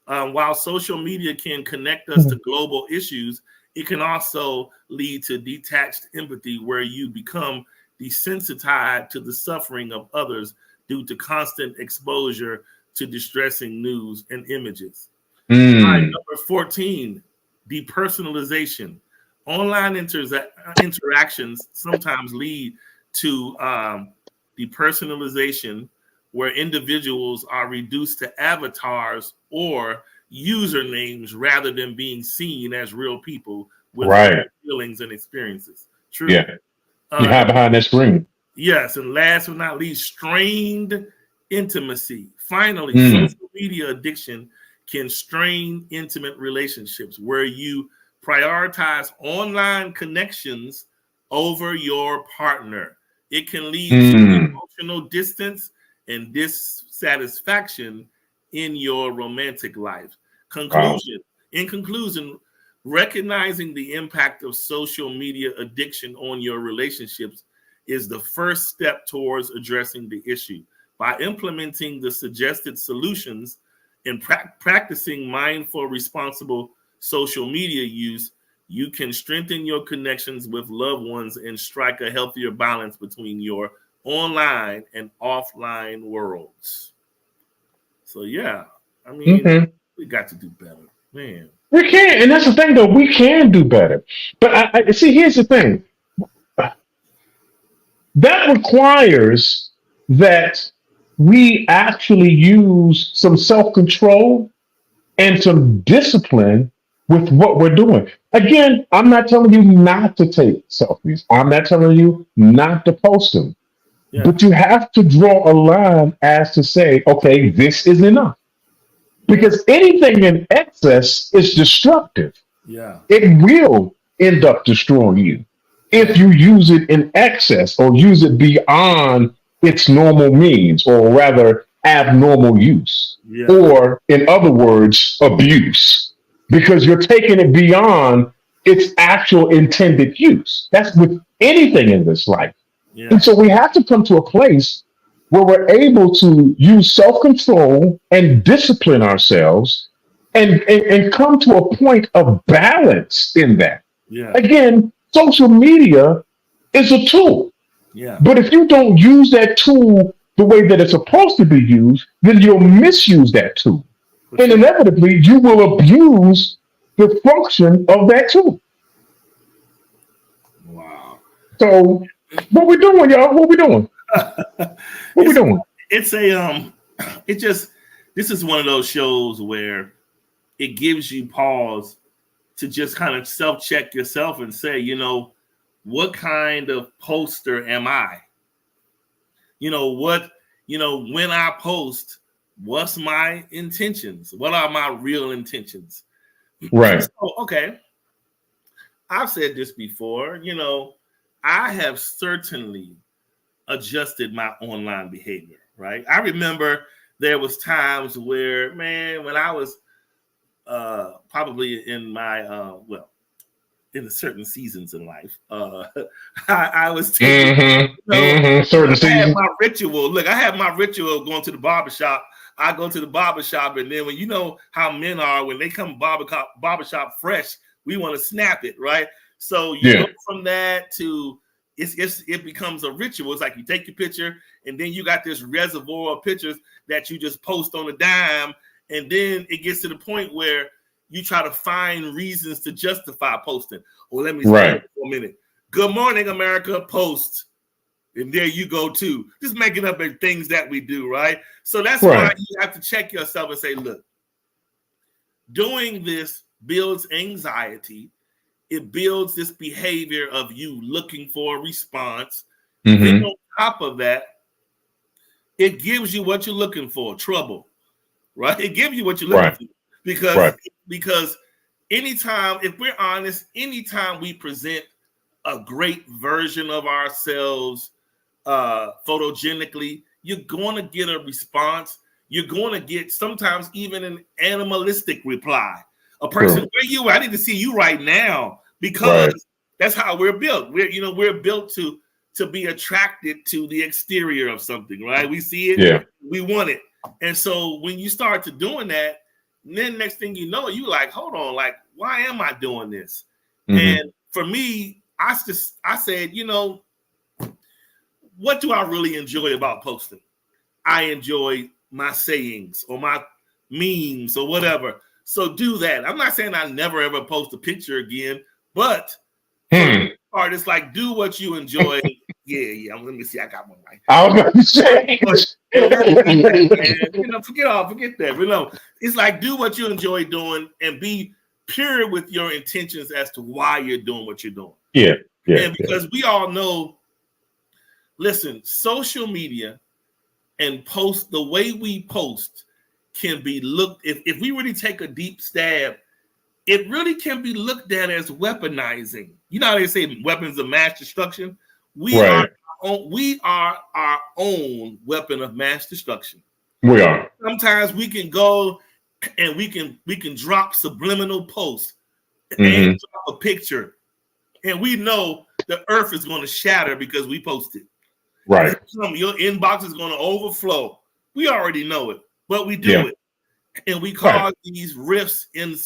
While social media can connect us to global issues, it can also lead to detached empathy where you become desensitized to the suffering of others due to constant exposure to distressing news and images. All right, Mm, number 14, depersonalization. Online interactions sometimes lead to depersonalization, where individuals are reduced to avatars or usernames rather than being seen as real people with real right. feelings and experiences. True. Yeah. You hide Number behind that screen. Yes, and last but not least, strained intimacy. Finally, Mm, social media addiction can strain intimate relationships where you prioritize online connections over your partner. It can lead to mm. emotional distance and dissatisfaction in your romantic life. Wow. Conclusion. In conclusion, recognizing the impact of social media addiction on your relationships is the first step towards addressing the issue. By implementing the suggested solutions and practicing mindful, responsible social media use, you can strengthen your connections with loved ones and strike a healthier balance between your online and offline worlds. So, yeah, I mean, Hmm. we got to do better, man. We can, and that's the thing, though. We can do better. But I see. Here's the thing. That requires that we actually use some self control and some discipline with what we're doing. Again, I'm not telling you not to take selfies. I'm not telling you not to post them. Yeah, But you have to draw a line as to say, okay, this is enough. yeah, Because anything in excess is destructive. yeah, It will end up destroying you yeah, if you use it in excess or use it beyond its normal means, or rather, abnormal use, yeah, or in other words, abuse, because you're taking it beyond its actual intended use. That's with anything in this life. And yeah, so we have to come to a place where we're able to use self control and discipline ourselves and come to a point of balance in that. yeah, Again, social media is a tool, yeah. but if you don't use that tool the way that it's supposed to be used, then you'll misuse that tool. For And sure. inevitably, you will abuse the function of that tool. Wow. So, what we doing, y'all? What we doing? What we it's doing? it's a it just this is one of those shows where it gives you pause to just kind of self-check yourself and say, what kind of poster am I? What, when I post, what's my intentions? What are my real intentions? Right. So, okay, I've said this before, I have certainly adjusted my online behavior, right? I remember there was times where, man, when I was probably in my in certain seasons in life, I was taking certain I had seasons. my ritual. Look, I have my ritual going to the barbershop. I go to the barbershop, and then when you know how men are, when they come barbershop fresh, we want to snap it, right? So you go from that to it becomes a ritual. It's like you take your picture, and then you got this reservoir of pictures that you just post on a dime, and then it gets to the point where you try to find reasons to justify posting. Well, let me say for a minute. Good morning, America, post. And there you go, too. Just making up things that we do, right? So that's why you have to check yourself and say, look, doing this builds anxiety. It builds this behavior of you looking for a response. Then on top of that, it gives you what you're looking for, trouble, right? It gives you what you're looking for. Because anytime, if we're honest, anytime we present a great version of ourselves photogenically, you're going to get a response. You're going to get sometimes even an animalistic reply. A person, where you? I need to see you right now, because that's how we're built. We're built to be attracted to the exterior of something, right? We see it, we want it, and so when you start to doing that, then next thing you know, you like, hold on, like, why am I doing this? And for me, I said, what do I really enjoy about posting? I enjoy my sayings or my memes or whatever. So do that. I'm not saying I never ever post a picture again, but for the most part, it's like, do what you enjoy. Yeah. Let me see. I got one right. I was going to say. Forget that. It's like, do what you enjoy doing and be pure with your intentions as to why you're doing what you're doing. And because we all know, listen, social media and the way we post can be looked, if we really take a deep stab, it really can be looked at as weaponizing. You know how they say weapons of mass destruction? We are our own weapon of mass destruction. We are. Sometimes we can go and we can drop subliminal posts and drop a picture, and we know the earth is going to shatter because we posted. Right. Your inbox is going to overflow. We already know it, but we do it, and we cause these rifts in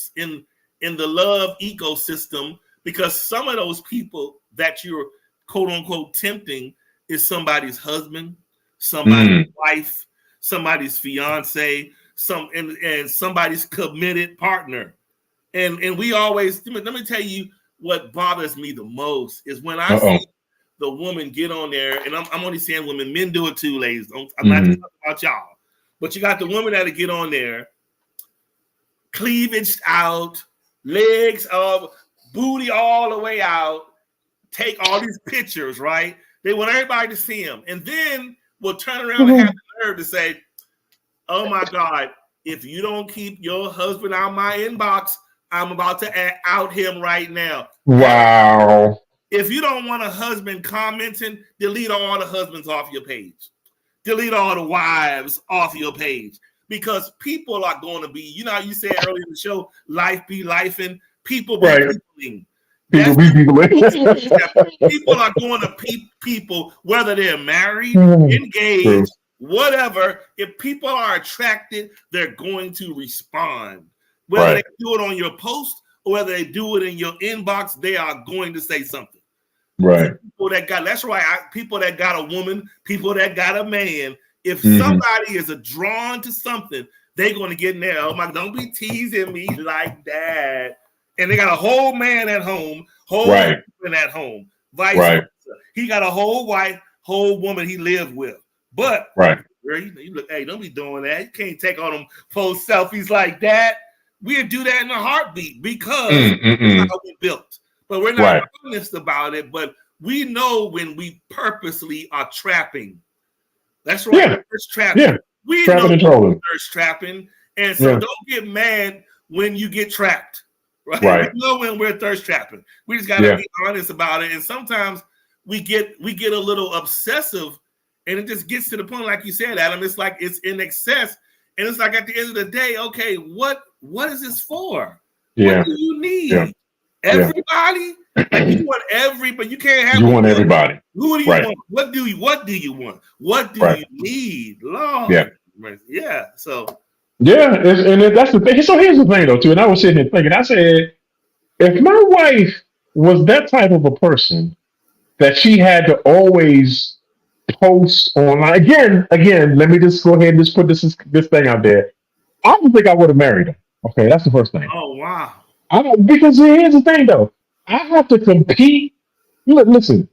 the love ecosystem, because some of those people that you're quote unquote tempting is somebody's husband, somebody's wife, somebody's fiance, and somebody's committed partner. And we always, let me tell you what bothers me the most is when I see the woman get on there, and I'm only saying women, men do it too, ladies. I'm not talking about y'all, but you got the women that get on there, cleavage out, legs up, booty all the way out, take all these pictures, right? They want everybody to see them, and then we'll turn around and have the nerve to say, oh my God, if you don't keep your husband out my inbox, I'm about to out him right now. Wow. If you don't want a husband commenting, delete all the husbands off your page. Delete all the wives off your page. Because people are going to be, you said earlier in the show, life be lifing. People be peopling. People are going to people, whether they're married, engaged, whatever. If people are attracted, they're going to respond. Whether they do it on your post or whether they do it in your inbox, they are going to say something. Right. People that got a woman, people that got a man. If somebody is drawn to something, they're going to get in there. Oh my, don't be teasing me like that. And they got a whole man at home, whole woman at home. Vice versa. He got a whole wife, whole woman he lived with. But girl, you look, hey, don't be doing that. You can't take on them post selfies like that. We'll do that in a heartbeat because that's how we built. But we're not honest about it. But we know when we purposely are trapping. That's right. Thirst trapping. Yeah. We know thirst trapping. And so don't get mad when you get trapped. Right. We know when we're thirst trapping. We just gotta be honest about it. And sometimes we get a little obsessive, and it just gets to the point, like you said, Adam, it's like it's in excess, And it's like at the end of the day, okay, what is this for? Yeah. What do you need? Yeah. Everybody? Like you want but you can't have You want everybody. Who do you Right. want? What do you want? What do Right. you need? Lord. Yeah. Yeah. So Yeah, that's the thing. So here's the thing, though, too. And I was sitting here thinking, I said, if my wife was that type of a person that she had to always post online, again, let me just go ahead and just put this thing out there. I don't think I would have married her. Okay, that's the first thing. oh wow. Because here's the thing, though. I have to compete. Listen,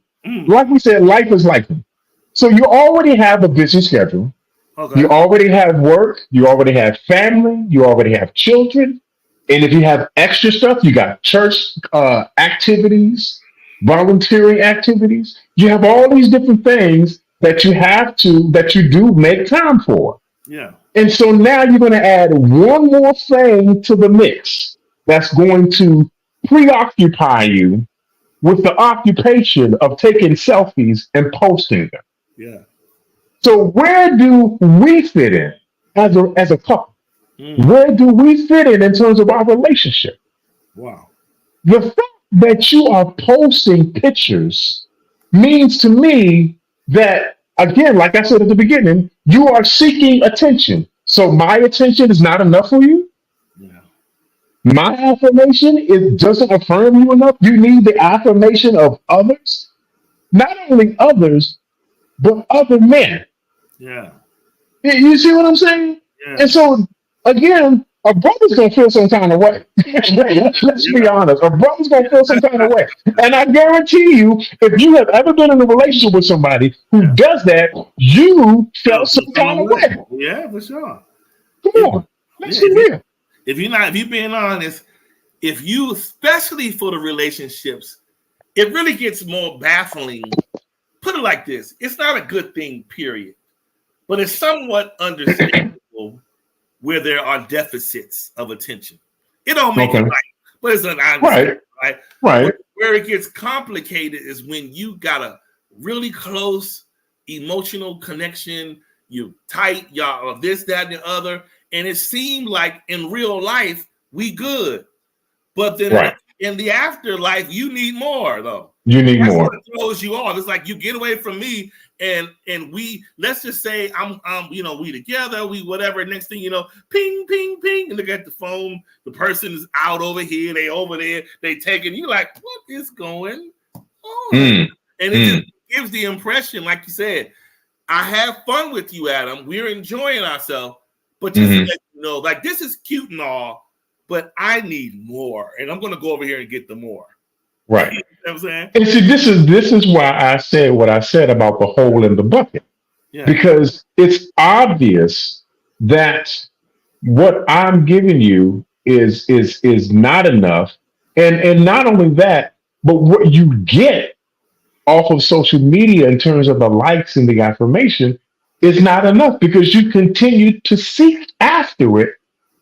like we said, life is life. So you already have a busy schedule. Okay. You already have work. You already have family. You already have children. And if you have extra stuff, you got church activities, volunteering activities. You have all these different things that you do make time for. Yeah. And so now you're going to add one more thing to the mix that's going to preoccupy you with the occupation of taking selfies and posting them. Yeah. So where do we fit in as a couple? Where do we fit in terms of our relationship? Wow. The fact that you are posting pictures means to me that, again, like I said at the beginning, you are seeking attention. So my attention is not enough for you. Yeah. My affirmation doesn't affirm you enough. You need the affirmation of others, not only others, but other men. Yeah. You see what I'm saying? Yeah. And so, again, a brother's going to feel some kind of way. Let's be honest. A brother's going to feel some kind of way. And I guarantee you, if you have ever been in a relationship with somebody who does that, you felt some kind of way. Yeah, for sure. Come on. Let's be real. If you're being honest, if you, especially for the relationships, it really gets more baffling. Put it like this. It's not a good thing, period. But it's somewhat understandable where there are deficits of attention. It don't make it right, but it's an honest, right? Where it gets complicated is when you got a really close emotional connection, you tight, y'all are this, that, and the other, and it seemed like in real life we good, but then in the afterlife you need more, though. You need That's more. what throws you off. It's like you get away from me, and we, let's just say I'm we together, we whatever. Next thing you know, ping, ping, ping, and look at the phone. The person is out over here, they over there, they taking you like, what is going on? And it just gives the impression, like you said, I have fun with you, Adam. We're enjoying ourselves, but just to let you know, like this is cute and all, but I need more, and I'm gonna go over here and get the more. Right. You know what I'm saying? And see, this is why I said what I said about the hole in the bucket. Yeah. Because it's obvious that what I'm giving you is not enough. And not only that, but what you get off of social media in terms of the likes and the affirmation is not enough because you continue to seek after it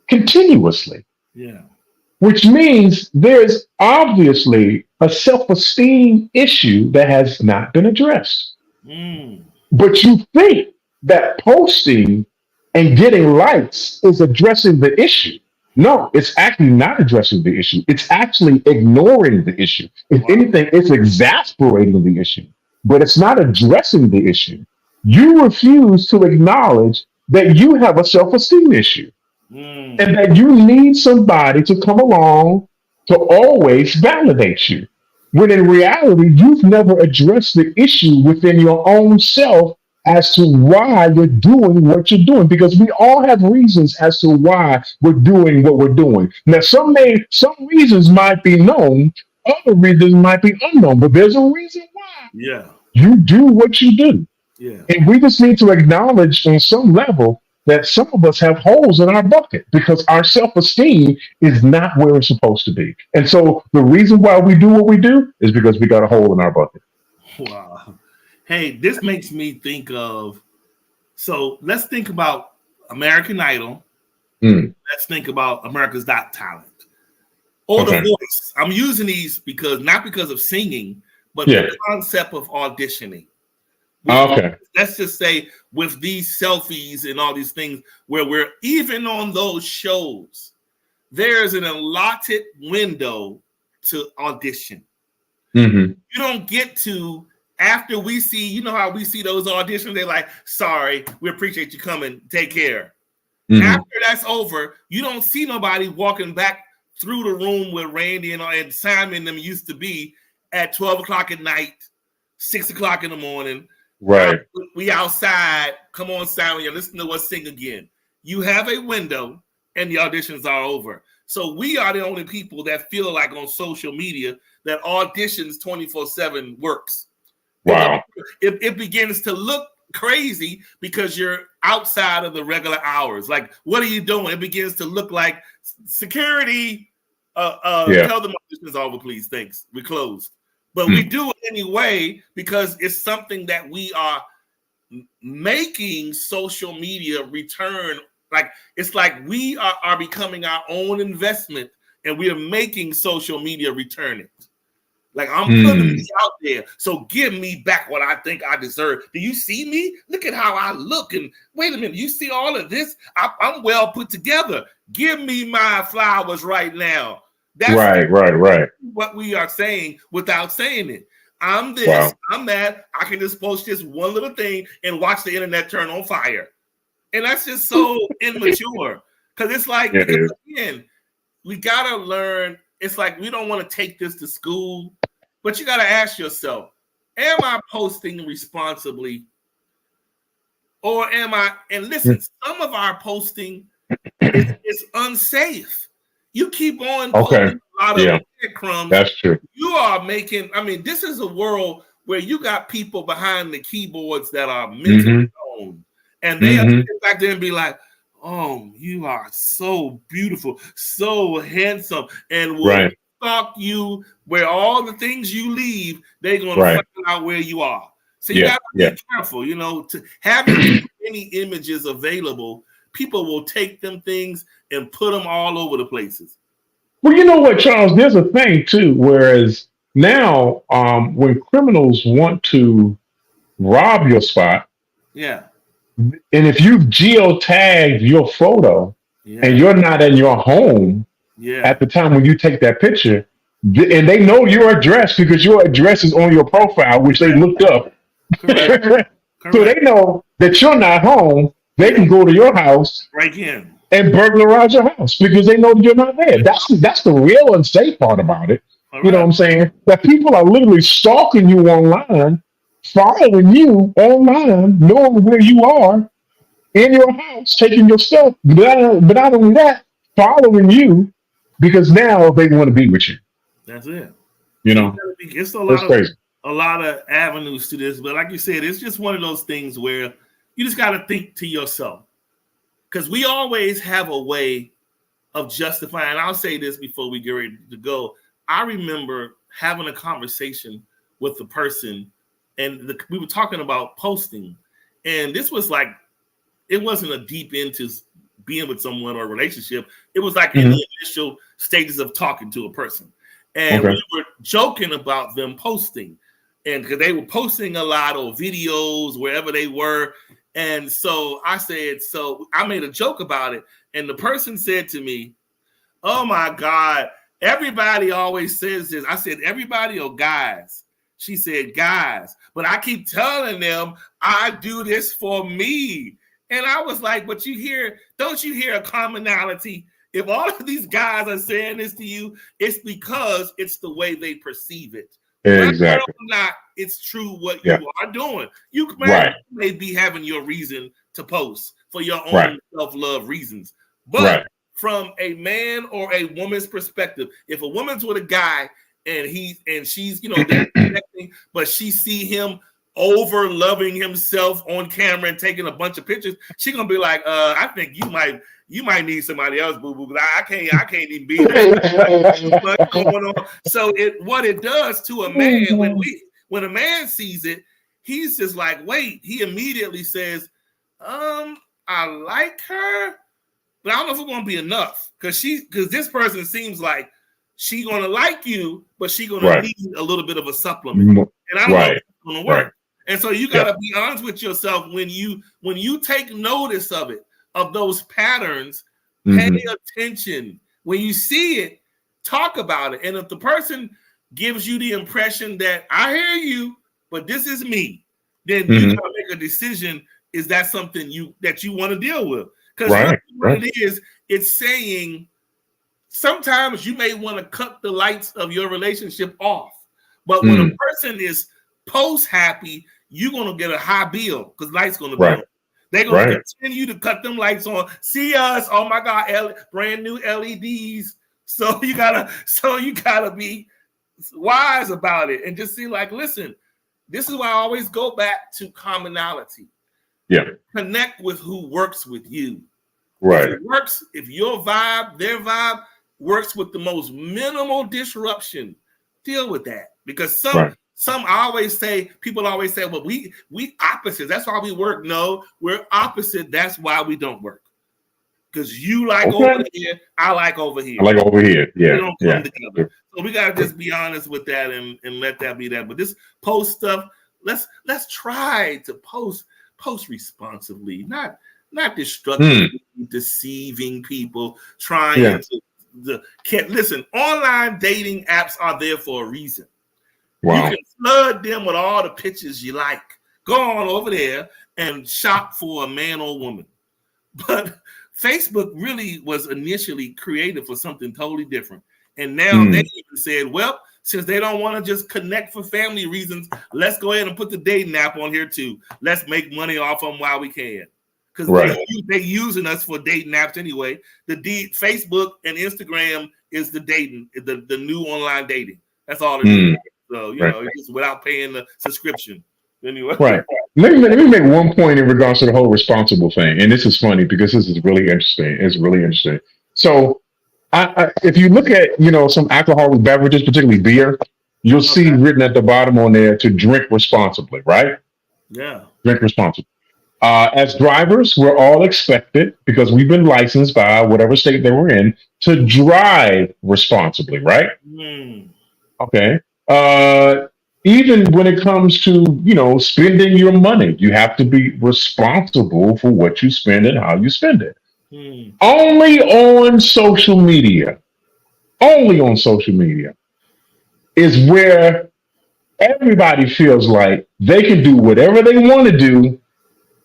continuously. Yeah. Which means there's obviously a self-esteem issue that has not been addressed. But you think that posting and getting likes is addressing the issue. No, it's actually not addressing the issue. It's actually ignoring the issue. If anything, it's exasperating the issue, but it's not addressing the issue. You refuse to acknowledge that you have a self-esteem issue. And that you need somebody to come along to always validate you. When in reality, you've never addressed the issue within your own self as to why you're doing what you're doing. Because we all have reasons as to why we're doing what we're doing. Now, some reasons might be known, other reasons might be unknown, but there's a reason why you do what you do. And we just need to acknowledge on some level that some of us have holes in our bucket because our self-esteem is not where it's supposed to be. And so the reason why we do what we do is because we got a hole in our bucket. Wow. Hey, this makes me think of, so let's think about American Idol. Let's think about America's Got Talent. Or The Voice. I'm using these not because of singing, but the concept of auditioning. Okay. Let's just say with these selfies and all these things, where we're even on those shows, there's an allotted window to audition. Mm-hmm. You don't get to, after we see, you know how we see those auditions, they're like, sorry, we appreciate you coming, take care. Mm-hmm. After that's over, you don't see nobody walking back through the room where Randy and Simon and them used to be at 12 o'clock at night, 6 o'clock in the morning. Right. We outside. Come on, Simon, you're listening to us sing again. You have a window and the auditions are over. So we are the only people that feel like on social media that auditions 24/7 works. Wow. It begins to look crazy because you're outside of the regular hours. Like, what are you doing? It begins to look like security. Tell them auditions over, please. Thanks. We closed. But we do it anyway because it's something that we are making social media return. Like, it's like we are becoming our own investment and we are making social media return it. Like, I'm putting this out there, so give me back what I think I deserve. Do you see me? Look at how I look. And wait a minute, you see all of this? I'm well put together. Give me my flowers right now. That's right. What we are saying without saying it. I'm this, I'm that. I can just post this one little thing and watch the internet turn on fire. And that's just so immature. Because it's like, again, we got to learn. It's like we don't want to take this to school, but you got to ask yourself, am I posting responsibly? Or am I, and listen, some of our posting is unsafe. You keep on posting a lot of breadcrumbs. That's true. You are making, I mean, this is a world where you got people behind the keyboards that are mentally owned. And they have to get back there and be like, oh, you are so beautiful, so handsome, and will stalk you where all the things you leave, they're going to find out where you are. So you got to be careful, you know, to having any images available, people will take them things and put them all over the places. Well, you know what, Charles, there's a thing too, whereas now when criminals want to rob your spot, and if you've geotagged your photo and you're not in your home at the time when you take that picture, and they know your address because your address is on your profile, which they looked up. Correct. So they know that you're not home. They can go to your house and burglarize your house because they know that you're not there. That's the real unsafe part about it. You know what I'm saying? That people are literally stalking you online, following you online, knowing where you are in your house, taking your stuff. But not only that, following you because now they want to be with you. That's it. You know, it's a lot of avenues to this, but like you said, it's just one of those things where you just got to think to yourself, because we always have a way of justifying. I'll say this before we get ready to go. I remember having a conversation with the person, and we were talking about posting, and this was like, it wasn't a deep into being with someone or a relationship. It was like in the initial stages of talking to a person, and we were joking about them posting, and because they were posting a lot of videos wherever they were. And so I said, so I made a joke about it. And the person said to me, oh my God, everybody always says this. I said, everybody or guys? She said, guys. But I keep telling them I do this for me. And I was like, but don't you hear a commonality? If all of these guys are saying this to you, it's because it's the way they perceive it. Exactly. Whether or not it's true what you are doing. You may be having your reason to post for your own self-love reasons. But from a man or a woman's perspective, if a woman's with a guy and she's, you know, they're connecting, but she see him over loving himself on camera and taking a bunch of pictures, she's gonna be like, I think you might need somebody else, boo-boo, because I can't even be there. Going on. So what it does to a man, when a man sees it, he's just like, wait, he immediately says, I like her, but I don't know if it's gonna be enough. Because this person seems like she's gonna like you, but she's gonna need a little bit of a supplement. And I don't know if it's gonna work. And so you got to be honest with yourself when you take notice of it, of those patterns. Pay attention. When you see it, talk about it. And if the person gives you the impression that I hear you, but this is me, then you gotta make a decision. Is that something that you want to deal with? Because what it is, it's saying sometimes you may want to cut the lights of your relationship off. But when a person is post happy, you're gonna get a high bill because lights gonna be on. They're gonna continue to cut them lights on. See us, oh my God, brand new LEDs. So you gotta be wise about it and just see, like, listen, this is why I always go back to commonality. Yeah. Connect with who works with you. Right. If it works, if your vibe, their vibe works with the most minimal disruption, deal with that. Because people always say, well, we opposites. That's why we work. No, we're opposite. That's why we don't work. Because you like over here, I like over here. I like over here. Yeah. We don't come together. So we gotta just be honest with that and let that be that. But this post stuff, let's try to post responsibly, not destructively, deceiving people, trying to listen. Online dating apps are there for a reason. Wow. You can flood them with all the pictures you like. Go on over there and shop for a man or woman. But Facebook really was initially created for something totally different. And now they even said, well, since they don't want to just connect for family reasons, let's go ahead and put the dating app on here too. Let's make money off them while we can. Because they're using us for dating apps anyway. Facebook and Instagram is the dating, the new online dating. That's all it is. So, it's just without paying the subscription. Anyway. Right. Let me make one point in regards to the whole responsible thing. And this is funny because this is really interesting. It's really interesting. So if you look at, some alcoholic beverages, particularly beer, you'll see written at the bottom on there to drink responsibly, right? Yeah. Drink responsibly. As drivers, we're all expected, because we've been licensed by whatever state that we're in, to drive responsibly, right? Okay. Even when it comes to, spending your money, you have to be responsible for what you spend and how you spend it. Only on social media is where everybody feels like they can do whatever they want to do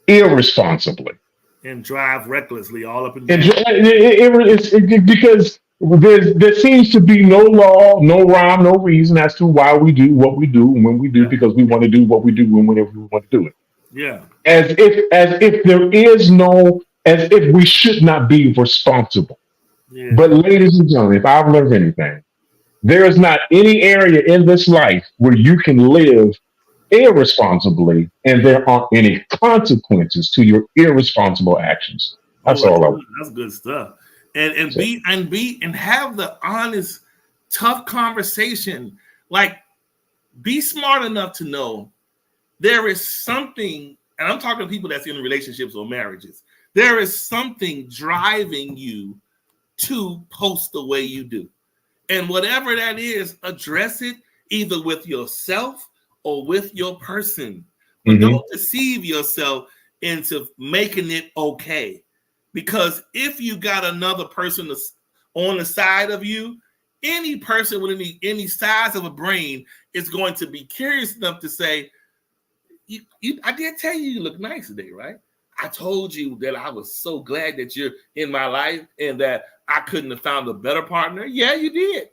irresponsibly. And drive recklessly all up and down. Because there seems to be no law, no rhyme, no reason as to why we do what we do and when we do, because we want to do what we do whenever we want to do it. Yeah. As if we should not be responsible. Yeah. But ladies and gentlemen, if I've learned anything, there is not any area in this life where you can live irresponsibly and there aren't any consequences to your irresponsible actions. That's all. That's good stuff. And have the honest, tough conversation. Like, be smart enough to know there is something, and I'm talking to people that's in relationships or marriages. There is something driving you to post the way you do. And whatever that is, address it either with yourself or with your person. But don't deceive yourself into making it okay. Because if you got another person on the side of you, any person with any size of a brain is going to be curious enough to say, I did tell you look nice today, right? I told you that I was so glad that you're in my life and that I couldn't have found a better partner. Yeah, you did.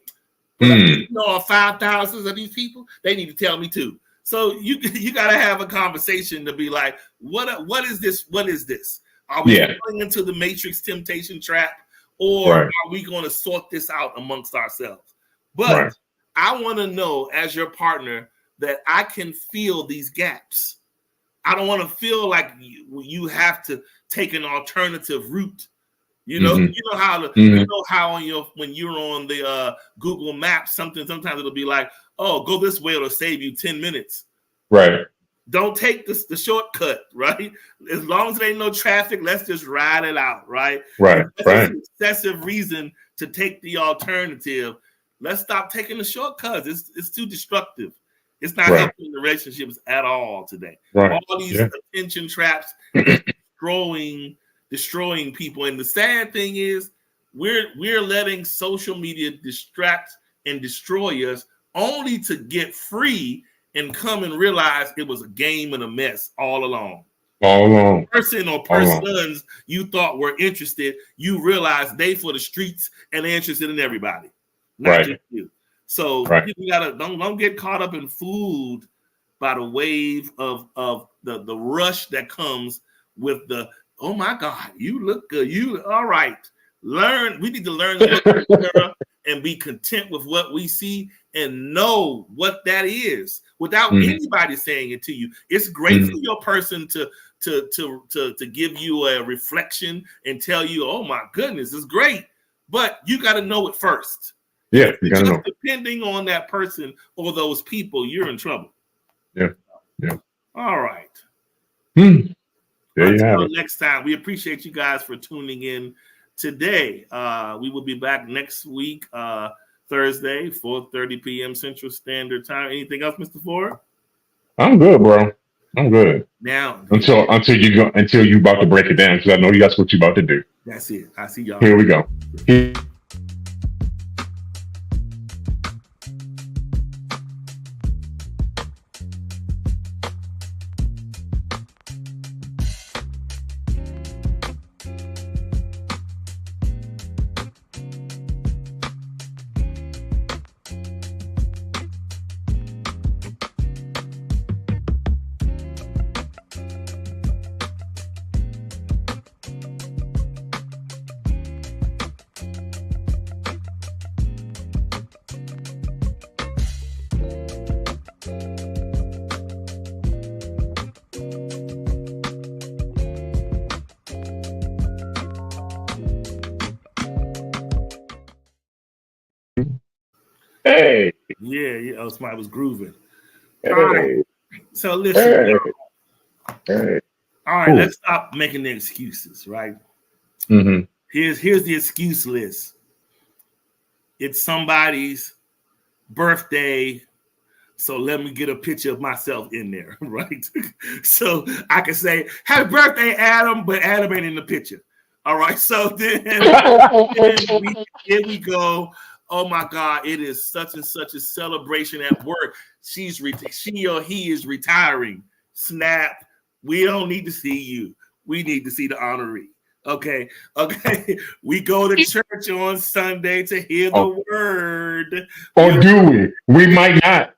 But all 5,000 of these people, they need to tell me too. So you got to have a conversation to be like, what is this? What is this? Are we falling into the matrix temptation trap, or are we going to sort this out amongst ourselves? But I want to know, as your partner, that I can feel these gaps. I don't want to feel like you have to take an alternative route. You know how when you're on the Google Maps, sometimes it'll be like, oh, go this way, it'll save you 10 minutes. Right. Don't take the shortcut, right? As long as there ain't no traffic, let's just ride it out, right? Right. That's an excessive reason to take the alternative. Let's stop taking the shortcuts. It's too destructive. It's not helping the relationships at all today. Right. All these attention traps destroying people. And the sad thing is we're letting social media distract and destroy us only to get free and come and realize it was a game and a mess all along. All along. Person or persons you thought were interested, you realize they for the streets and they're interested in everybody, not just you. So you gotta don't get caught up and fooled by the wave of the rush that comes with the, oh my God, you look good. You all right. We need to learn and be content with what we see and know what that is without anybody saying it to you. It's great for your person to give you a reflection and tell you, oh my goodness, it's great. But you got to know it first. Yeah, you got to know. Depending on that person or those people, you're in trouble. Yeah. Yeah. All right. There you have it. Next time, we appreciate you guys for tuning in today. We will be back next week, Thursday, 4:30 p.m. Central Standard Time. Anything else, Mr. Ford? I'm good, bro. I'm good. Now until you about to break it down, because I know that's what you about to do. That's it. I see y'all. Here we go. Hey. Yeah. Oh, somebody was grooving. Hey. All right. So listen. Hey. All right, let's stop making the excuses, right? Here's the excuse list. It's somebody's birthday, so let me get a picture of myself in there, right? So I can say, happy birthday, Adam, but Adam ain't in the picture. All right, so then here we go. Oh my God, it is such and such a celebration at work. She or he is retiring. Snap. We don't need to see you. We need to see the honoree. Okay. We go to church on Sunday to hear the word. Or do we? We might not.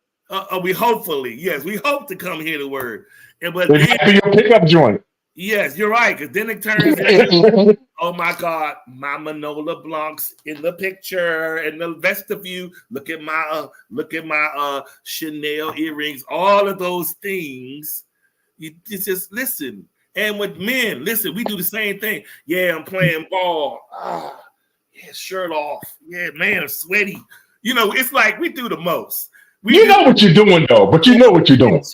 We hopefully, yes, we hope to come hear the word. But then, your pickup joint. Yes, you're right. Because then it turns into, oh my God, my Manola Blanc's in the picture, and the rest of you look at my Chanel earrings. All of those things. You just listen. And with men, listen, we do the same thing. Yeah, I'm playing ball. Yeah, shirt off. Yeah, man, I'm sweaty. You know, it's like we do the most. You know what you're doing, though, but you know what you're doing.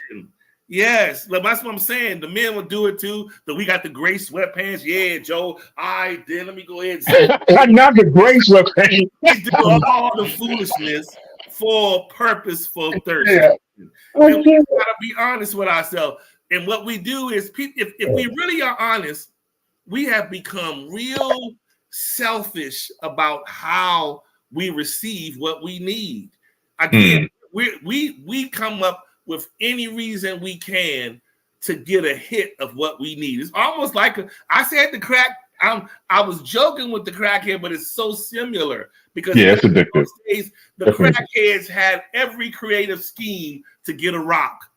Yes, that's what I'm saying. The men will do it too. So we got the gray sweatpants. Yeah, Joe. All right, then let me go ahead and not the gray sweatpants. We do all the foolishness for purposeful thirst. Yeah. And we gotta be honest with ourselves. And what we do is, if we really are honest, we have become real selfish about how we receive what we need. Again, we come up with any reason we can to get a hit of what we need. It's almost like I said the crack. I was joking with the crackhead, but it's so similar because it's addictive. The crackheads had every creative scheme to get a rock.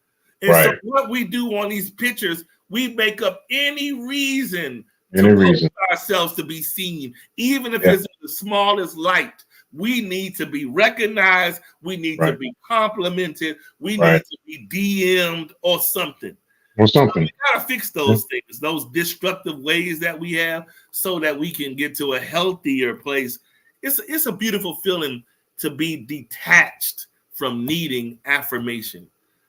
And so what we do on these pictures, we make up any reason to ourselves to be seen, even if it's in the smallest light. We need to be recognized. We need to be complimented. We need to be DM'd or something. So we gotta fix those things, those destructive ways that we have, so that we can get to a healthier place. It's a beautiful feeling to be detached from needing affirmation.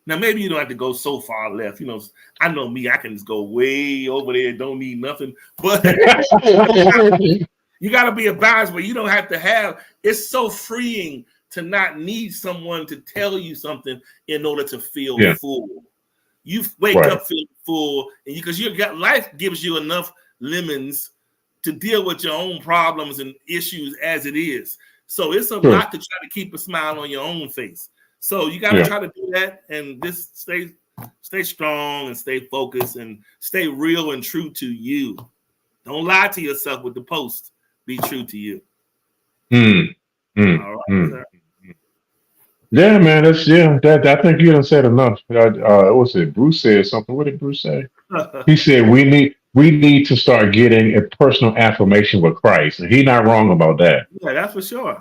Now, maybe you don't have to go so far left. You know, I know me, I can just go way over there, don't need nothing. But you got to be a balance where you don't have to have. It's so freeing to not need someone to tell you something in order to feel full. You wake up feeling full, and because you got life gives you enough lemons to deal with your own problems and issues as it is. So it's a lot to try to keep a smile on your own face. So you got to try to do that and just stay strong and stay focused and stay real and true to you. Don't lie to yourself with the post. Be true to you. All right, sir. Yeah, man. I think you done said enough. What's it? Bruce said something. What did Bruce say? He said we need to start getting a personal affirmation with Christ, and he's not wrong about that. Yeah, that's for sure.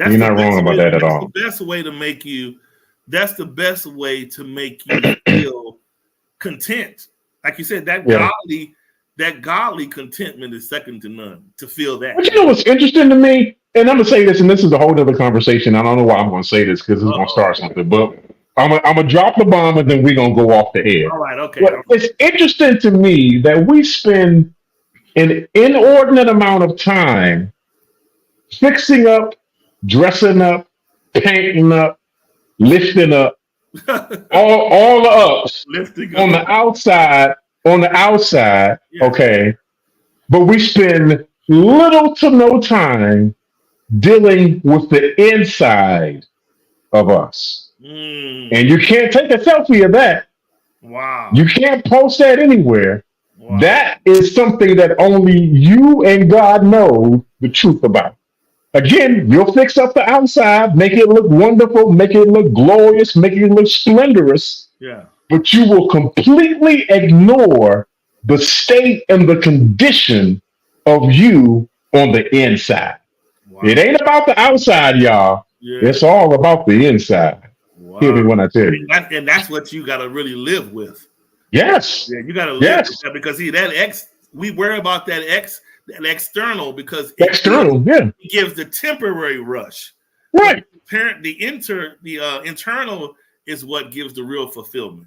He's not wrong about that at all. That's the best way to make you. That's the best way to make you feel content. Like you said, that godly contentment is second to none. To feel that. But you know what's interesting to me, and I'm gonna say this, and this is a whole other conversation. I don't know why I'm gonna say this because it's gonna start something, but I'm gonna drop the bomb and then we're gonna go off the air. All right, okay. But it's interesting to me that we spend an inordinate amount of time fixing up, dressing up, painting up, lifting up, all the ups on the outside. Okay, but we spend little to no time dealing with the inside of us. And you can't take a selfie of that. Wow. You can't post that anywhere. Wow. That is something that only you and God know the truth about. Again, you'll fix up the outside, make it look wonderful, make it look glorious, make it look splendorous. Yeah. But you will completely ignore the state and the condition of you on the inside. Wow. It ain't about the outside, y'all. Yeah. It's all about the inside. Wow. Hear me when I tell you. And that's what you got to really live with. Yes. Yeah, you got to live with that because we worry about that external because it gives the temporary rush. Right. The internal is what gives the real fulfillment.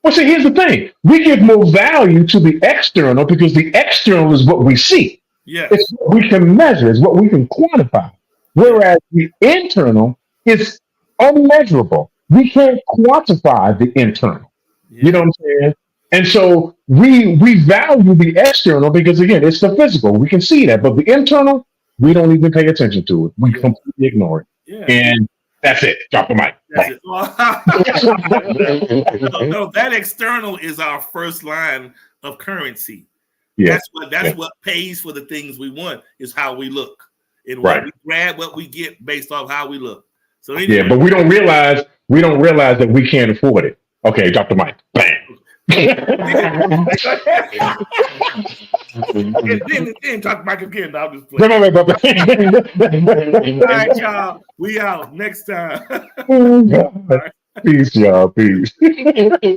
Well, see, here's the thing. We give more value to the external because the external is what we see. Yes. It's what we can measure. It's what we can quantify. Whereas the internal is unmeasurable. We can't quantify the internal. Yeah. You know what I'm saying? And so we value the external because, again, it's the physical. We can see that. But the internal, we don't even pay attention to it. We completely ignore it. Yeah. And that's it. Drop the mic. That's it. No, that external is our first line of currency. Yeah. That's what pays for the things we want is how we look. And we grab what we get based off how we look. So anyway, but we don't realize that we can't afford it. Okay, drop the mic. Bam. then talk Mike again. I'll just play. All right, y'all. We out next time. Peace, y'all. Peace.